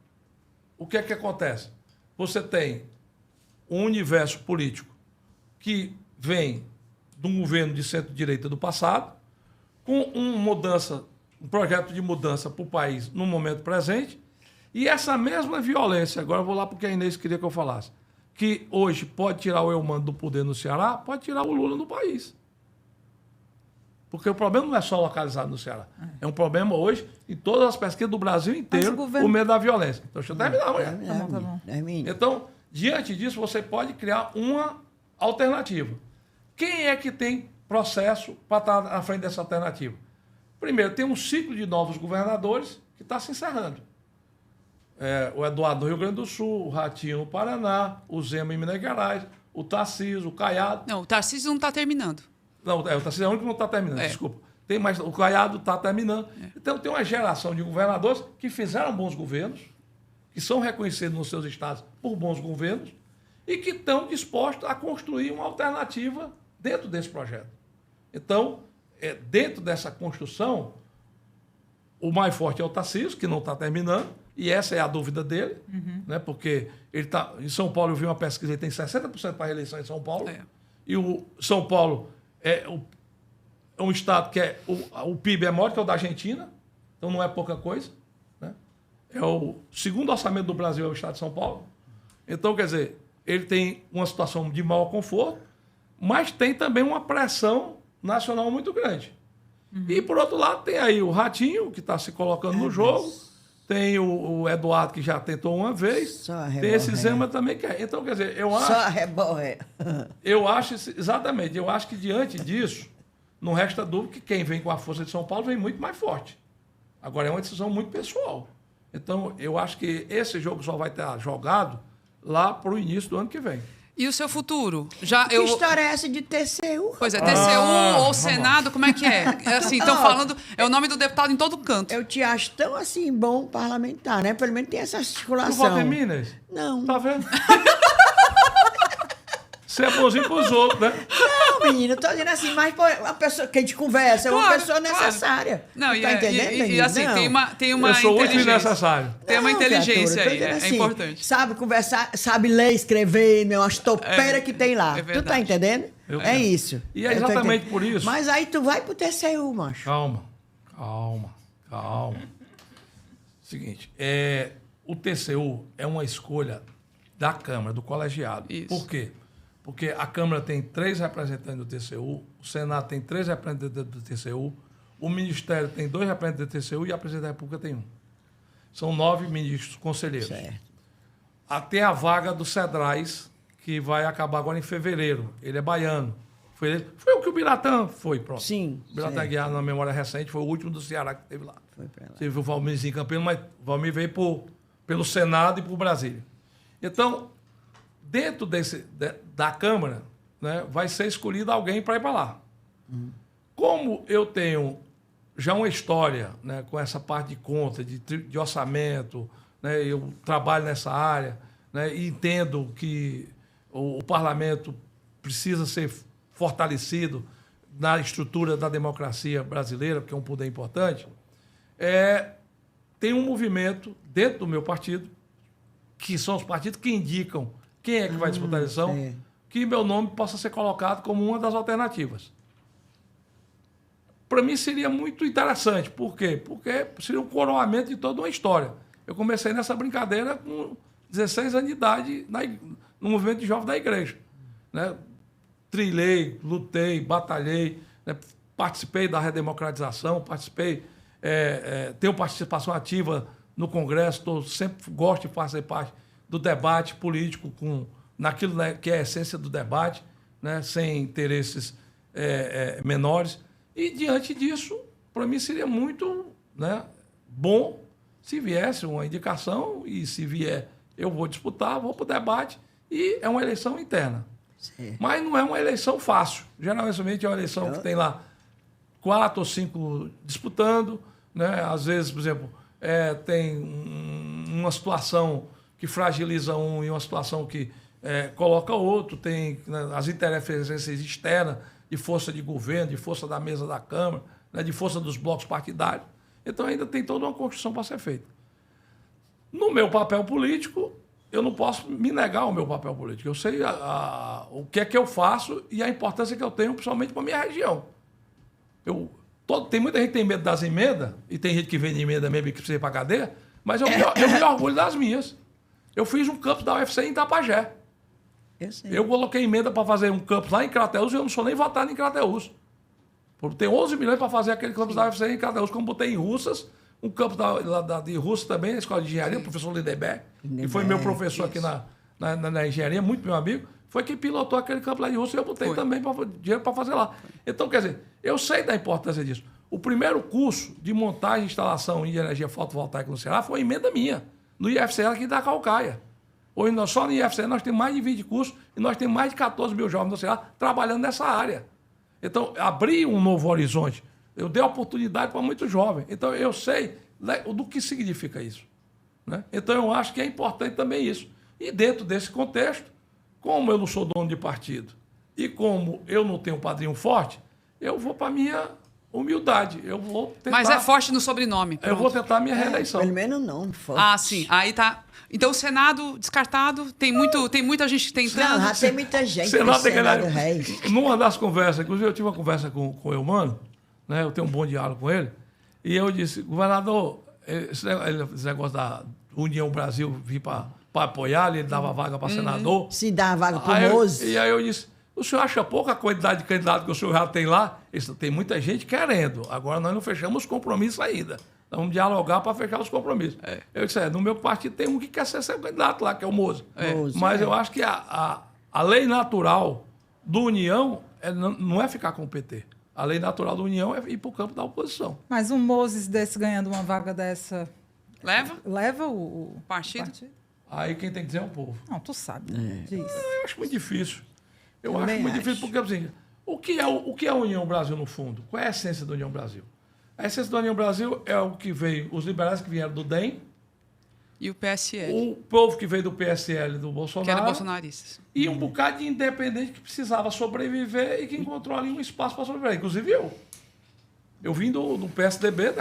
o que é que acontece? Você tem um universo político que vem de um governo de centro-direita do passado, com um projeto de mudança para o país no momento presente, e essa mesma violência, agora eu vou lá porque a Inês queria que eu falasse, que hoje pode tirar o Eumano do poder no Ceará, pode tirar o Lula do país. Porque o problema não é só localizado no Ceará. É um problema hoje em todas as pesquisas do Brasil inteiro, o medo da violência. Então, deixa eu terminar amanhã. Tá bom. Então, diante disso, você pode criar uma alternativa. Quem é que tem processo para estar à frente dessa alternativa? Primeiro, tem um ciclo de novos governadores que está se encerrando. O Eduardo no Rio Grande do Sul, o Ratinho no Paraná, o Zema em Minas Gerais, o Tarcísio, o Caiado. Não, o Tarcísio não está terminando. Não, o Tarcísio é o único que não está terminando, desculpa. Tem mais, o Caiado está terminando. Então, tem uma geração de governadores que fizeram bons governos, que são reconhecidos nos seus estados por bons governos e que estão dispostos a construir uma alternativa dentro desse projeto. Então, dentro dessa construção, o mais forte é o Tarcísio, que não está terminando, e essa é a dúvida dele, né? Porque ele tá, em São Paulo, eu vi uma pesquisa, ele tem 60% para a reeleição em São Paulo, e o São Paulo é um estado que o PIB é maior que o da Argentina, então não é pouca coisa, né? É o segundo orçamento do Brasil, é o estado de São Paulo. Então, quer dizer, ele tem uma situação de maior conforto, mas tem também uma pressão nacional muito grande. E, por outro lado, tem aí o Ratinho, que está se colocando no jogo, tem o Eduardo, que já tentou uma vez, tem esse Zema também que é. Então, quer dizer, eu acho... Só reborré. Eu acho, exatamente, eu acho que diante disso, não resta dúvida que quem vem com a força de São Paulo vem muito mais forte. Agora, é uma decisão muito pessoal. Então, eu acho que esse jogo só vai estar jogado lá para o início do ano que vem. E o seu futuro? Que história é essa de TCU? Pois é, TCU ou Senado, como é que é? Assim, estão falando, é o nome do deputado em todo canto. Eu te acho tão assim bom parlamentar, né? Pelo menos tem essa Tu articulação. vota em Minas? Não. Tá vendo? Você é bonzinho com os outros, né? Não, menino, eu tô dizendo assim, mas pô, a pessoa que a gente conversa é uma Claro, pessoa claro. necessária. Não, Tu tá entendendo, e menino? assim, Não. tem uma Eu sou muito inteligência. desnecessário. Tem uma Não, inteligência criatura, aí, eu tô dizendo é assim, importante. Sabe conversar, sabe ler, escrever, meu, as topeiras que tem lá. é Tu tá verdade. entendendo? Eu É quero. isso. E é Eu tô exatamente entendendo. por isso. Mas aí tu vai pro TCU, macho. Calma. Seguinte, o TCU é uma escolha da Câmara, do colegiado. Isso. Por quê? Porque a Câmara tem 3 representantes do TCU, o Senado tem 3 representantes do TCU, o Ministério tem 2 representantes do TCU e a Presidência da República tem 1. São 9 ministros conselheiros. Certo. até a vaga do Cedrais, que vai acabar agora em fevereiro. Ele é baiano. Foi o que o Biratã foi, pronto. Sim. O Biratã Aguiar, na memória recente, foi o último do Ceará que teve lá. Foi pra lá. Você viu o Valmirzinho Campelo, mas o Valmir veio pelo Senado e por Brasília. Então, dentro da Câmara, né, vai ser escolhido alguém para ir para lá. Como eu tenho já uma história, né, com essa parte de conta, de orçamento, né, eu trabalho nessa área, né, e entendo que o parlamento precisa ser fortalecido na estrutura da democracia brasileira, porque é um poder importante, tem um movimento dentro do meu partido, que são os partidos que indicam quem é que vai disputar a eleição, que meu nome possa ser colocado como uma das alternativas. Para mim seria muito interessante. Por quê? Porque seria um coroamento de toda uma história. Eu comecei nessa brincadeira com 16 anos de idade no movimento de jovens da igreja. Né? Trilhei, lutei, batalhei, né? Participei da redemocratização, tenho participação ativa no Congresso, sempre gosto de fazer parte do debate político naquilo, né, que é a essência do debate, né, sem interesses menores. E, diante disso, para mim seria muito, né, bom se viesse uma indicação, e se vier, eu vou disputar, vou para o debate, e é uma eleição interna. Sim. Mas não é uma eleição fácil. Geralmente é uma eleição que tem lá 4 ou 5 disputando, né? Às vezes, por exemplo, tem uma situação que fragiliza um e uma situação que coloca outro, tem, né, as interferências externas de força de governo, de força da mesa da Câmara, né, de força dos blocos partidários. Então ainda tem toda uma construção para ser feita. No meu papel político, eu não posso me negar ao meu papel político. Eu sei o que é que eu faço e a importância que eu tenho, principalmente para a minha região. Tem muita gente que tem medo das emendas, e tem gente que vende emenda mesmo e que precisa ir para a cadeia, mas eu me orgulho das minhas. Eu fiz um campus da UFC em Itapajé. Eu coloquei emenda para fazer um campus lá em Crateús e eu não sou nem votado em Crateús. Tem 11 milhões para fazer aquele campus da UFC em Crateús, como botei em Russas, um campus de Russas também, na Escola de Engenharia, o professor Lindeberg, que foi meu professor aqui na engenharia, muito meu amigo, foi quem pilotou aquele campus lá de Russas e eu botei também dinheiro para fazer lá. Então, quer dizer, eu sei da importância disso. O primeiro curso de montagem e instalação de energia fotovoltaica no Ceará foi emenda minha, no IFCE aqui da Calcaia. Hoje, só no IFCE, nós temos mais de 20 cursos e nós temos mais de 14 mil jovens no Ceará trabalhando nessa área. Então, abri um novo horizonte. Eu dei oportunidade para muitos jovens. Então, eu sei do que significa isso. Né? Então, eu acho que é importante também isso. E dentro desse contexto, como eu não sou dono de partido e como eu não tenho um padrinho forte, eu vou para a minha humildade. Eu vou tentar... Mas é forte no sobrenome. Eu vou tentar a minha reeleição. Pelo menos não, forte. Ah, sim. Aí tá. Então, o Senado descartado, tem muita gente tentando. Não, já tem muita gente Senado no tem Senado Reis. Numa das conversas, inclusive eu tive uma conversa com o Eumano, né? Eu tenho um bom diálogo com ele, e eu disse, governador, esse negócio da União Brasil vir para apoiar, ele dava vaga para senador. Se dá a vaga para o Mose. E aí eu disse, o senhor acha pouca a quantidade de candidato que o senhor já tem lá? Tem muita gente querendo, agora nós não fechamos os compromissos ainda. Nós vamos dialogar para fechar os compromissos. Eu disse, no meu partido tem um que quer ser seu candidato lá, que é o Mose. Mas eu acho que a lei natural do União não é ficar com o PT. A lei natural da União é ir para o campo da oposição. Mas um Moses desse ganhando uma vaga dessa... Leva o partido? Aí quem tem que dizer é o povo. Não, tu sabe. Diz. Eu acho muito difícil. Eu Também acho muito acho. difícil porque, assim, o que é a União Brasil no fundo? Qual é a essência da União Brasil? A essência da União Brasil é o que veio, os liberais que vieram do DEM, E o PSL, o povo que veio do PSL do que Bolsonaro, era bolsonarista. e um bocado de independente que precisava sobreviver e que encontrou ali um espaço para sobreviver. Inclusive eu. Eu vim do PSDB,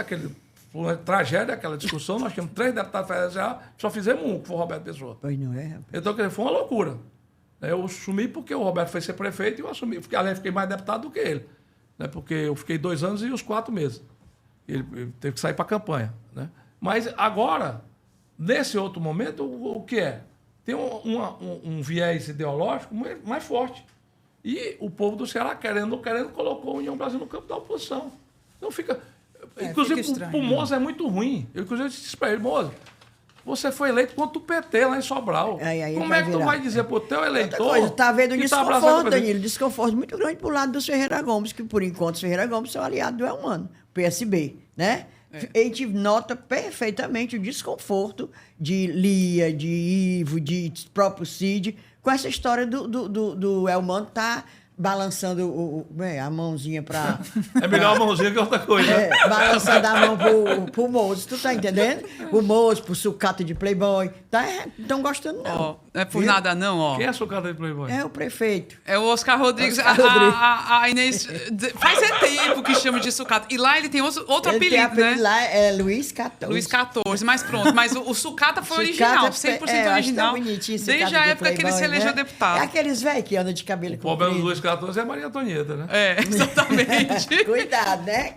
foi uma tragédia, aquela discussão, nós tínhamos 3 deputados federais, só fizemos um, que foi o Roberto Pessoa. Pois não é, rapaz. Então, quer dizer, foi uma loucura. Eu assumi porque o Roberto foi ser prefeito e eu assumi. Aliás, fiquei mais deputado do que ele. Né? Porque eu fiquei 2 anos e os 4 meses. Ele teve que sair para a campanha. Né? Mas agora, nesse outro momento, o que é? Tem um viés ideológico mais forte. E o povo do Ceará, querendo ou não querendo, colocou a União Brasil no campo da oposição. Então fica... inclusive, fica estranho, o Moza é muito ruim. Eu, inclusive, disse para ele, Moza, Você foi eleito contra o PT lá em Sobral. Aí Como vai é que tu virar. vai dizer pro teu eleitor... Outra coisa, tá vendo que tá abraçando desconforto, o PT? Danilo, desconforto muito grande pro lado do Ferreira Gomes, que por enquanto o Ferreira Gomes são aliados do Elmano, PSB, né? A gente nota perfeitamente o desconforto de Lia, de Ivo, de próprio Cid, com essa história do Elmano tá balançando a mãozinha para... É melhor a mãozinha que outra coisa. Balançando a mão pro moço, tu tá entendendo? O moço, pro sucata de Playboy. Estão gostando, não. Ó, não é por nada, não, ó. Quem é sucata de Playboy? É o prefeito. É o Oscar Rodrigues. Oscar Rodrigues. A Inês. Faz tempo que chama de sucata. E lá ele tem outro Ele tem apelido, né? lá, é Luiz XIV. Luiz XIV, mas pronto. Mas o sucata foi Sucata original, 100% original. Bonitinho, Desde a época que ele se elegeu deputado. É aqueles velhos que andam de cabelo O problema do comprido. Luiz XIV é a Maria Antonieta, né? É, exatamente. Cuidado, né?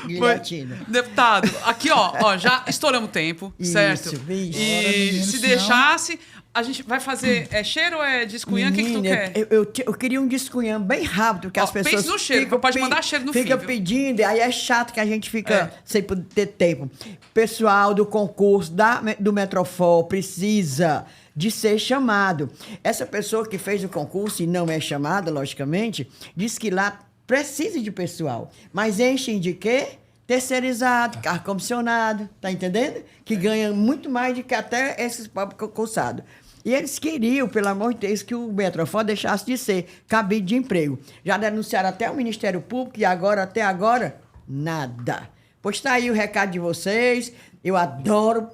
Guilhotina. Deputado, aqui, ó, já estouramos o tempo, Isso, certo? vixe. E Bora, menino, se senão- deixasse, a gente vai fazer cheiro ou é descunhã? O que tu Menina, quer? eu queria um descunhão bem rápido, porque Ó, as pessoas... pense no cheiro, ficam pode mandar cheiro no Fica fim, viu? pedindo, aí é chato que a gente fica É. sem poder ter tempo. Pessoal do concurso do Metrofol precisa de ser chamado. Essa pessoa que fez o concurso e não é chamada, logicamente, diz que lá precisa de pessoal. Mas enchem de quê? Terceirizado, ar-condicionado, tá entendendo? Que ganha muito mais do que até esses pobres concursados. E eles queriam, pelo amor de Deus, que o Metrofol deixasse de ser cabide de emprego. Já denunciaram até o Ministério Público e agora, até agora, nada. Pois está aí o recado de vocês. Eu adoro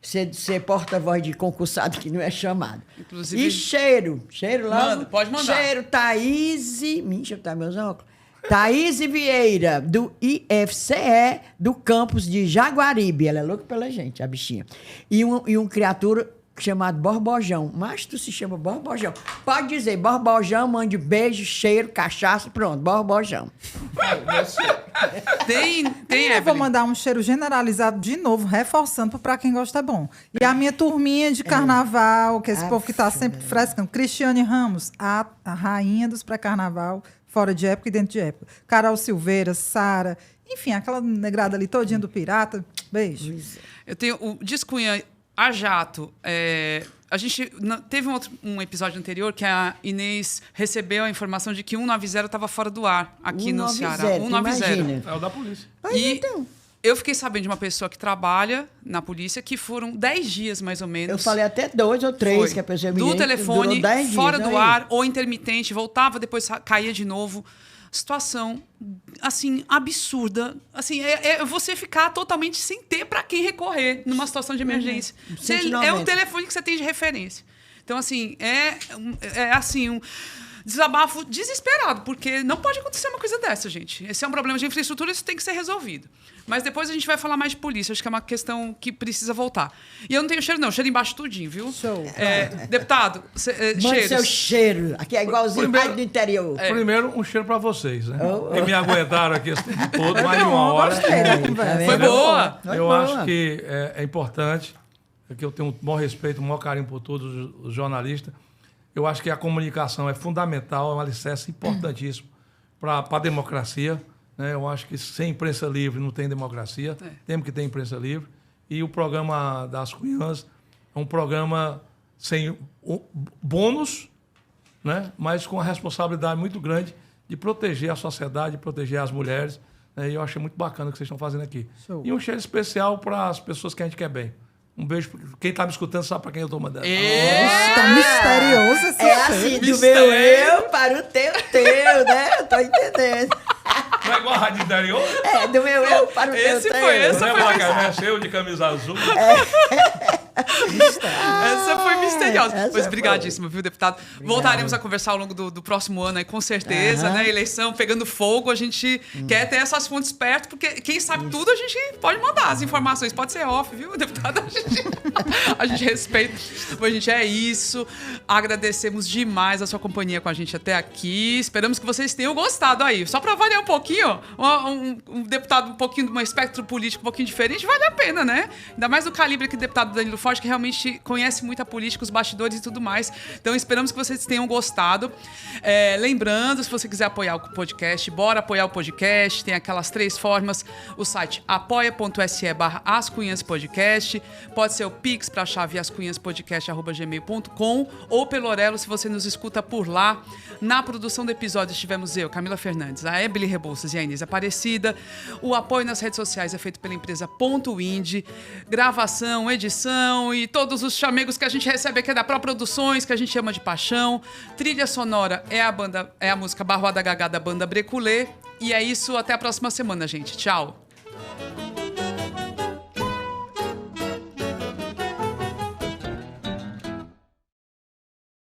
ser porta-voz de concursado que não é chamado. Inclusive- E cheiro lá. Manda, pode mandar. Cheiro, Thaís... Deixa eu botar meus óculos. Thaís Vieira, do IFCE, do campus de Jaguaribe. Ela é louca pela gente, a bichinha. E um criatura chamado Borbojão. Mas tu se chama Borbojão. Pode dizer, Borbojão, mande beijo, cheiro, cachaça, pronto, Borbojão. Tem, Eu vou Evelyn. mandar um cheiro generalizado de novo, reforçando para quem gosta é bom. E a minha turminha de carnaval, que esse povo que tá sempre frescando. Cristiane Ramos, a rainha dos pré-carnaval, fora de época e dentro de época. Carol Silveira, Sara, enfim, aquela negrada ali todinha do Pirata. Beijo. Eu tenho o descunhã a jato. A gente teve um episódio anterior que a Inês recebeu a informação de que 190 estava fora do ar aqui no 190, Ceará. 190. imagina. É o da polícia. E então. eu fiquei sabendo de uma pessoa que trabalha na polícia que foram 10 dias, mais ou menos. Eu falei até 2 ou 3 Foi. que a pessoa me do disse, telefone, durou 10 dias, fora do aí. ar, ou intermitente, voltava, depois caía de novo. Situação, assim, absurda. Assim, é você ficar totalmente sem ter para quem recorrer numa situação de emergência. Você- 190. é o telefone que você tem de referência. Então, assim, assim, um desabafo desesperado, porque não pode acontecer uma coisa dessa, gente. Esse é um problema de infraestrutura, isso tem que ser resolvido. Mas depois a gente vai falar mais de polícia, acho que é uma questão que precisa voltar. E eu não tenho cheiro, não. Cheiro embaixo tudinho, viu? Show. Deputado, Mande cheiros. seu cheiro. Aqui é igualzinho Primeiro- mais do interior. Primeiro, um cheiro pra vocês, né? Oh, oh. Que me aguentaram aqui esse tempo todo, mais de bom, uma hora. gostei da Tá conversa. vendo? Foi boa. Foi Eu boa. acho que é importante, que eu tenho um bom respeito, um maior carinho por todos os jornalistas. Eu acho que a comunicação é fundamental, é um alicerce importantíssimo para a democracia. Né? Eu acho que sem imprensa livre não tem democracia. Temos que ter imprensa livre. E o programa das Cunhãs é um programa sem bônus, né? Mas com a responsabilidade muito grande de proteger a sociedade, de proteger as mulheres. Né? E eu achei muito bacana o que vocês estão fazendo aqui. Show. E um cheiro especial para as pessoas que a gente quer bem. Um beijo. Quem está me escutando sabe para quem eu estou mandando. Tá misterioso esse É cheiro. assim, do Mistério. meu eu para o teu, né? Eu tô entendendo. Não é igual a Rádio Interior? É, do meu eu para o Esse teu. foi, esse Não é foi igual a Carmesse, eu de camisa azul. Essa foi misteriosa. essa Pois foi. brigadíssimo, viu, deputado? Voltaremos a conversar ao longo do próximo ano aí, com certeza, né? Eleição pegando fogo, a gente quer ter essas fontes perto, porque quem sabe tudo a gente pode mandar as informações. Pode ser off, viu, deputado? A A gente respeita. Bom, gente, é isso. Agradecemos demais a sua companhia com a gente até aqui. Esperamos que vocês tenham gostado aí. Só para variar um pouquinho, um deputado um pouquinho de um espectro político um pouquinho diferente, vale a pena, né? Ainda mais do calibre que o deputado Danilo Forte, que realmente conhece muito a política, os bastidores e tudo mais. Então, esperamos que vocês tenham gostado. Lembrando, se você quiser apoiar o podcast, bora apoiar o podcast. Tem aquelas 3 formas. O site apoia.se/ascunhaspodcast. Pode ser o Pix para a chave ascunhaspodcast@gmail.com ou pelo Orelo, se você nos escuta por lá. Na produção do episódio estivemos eu, Camila Fernandes, a Ebeli Rebouças e a Inês Aparecida. O apoio nas redes sociais é feito pela empresa Ponto Indie. Gravação, edição e todos os chamegos que a gente recebe aqui da Pró-Produções, que a gente ama de paixão. Trilha sonora é a música Barroada Gagá da banda Breculê. E é isso, até a próxima semana, gente. Tchau!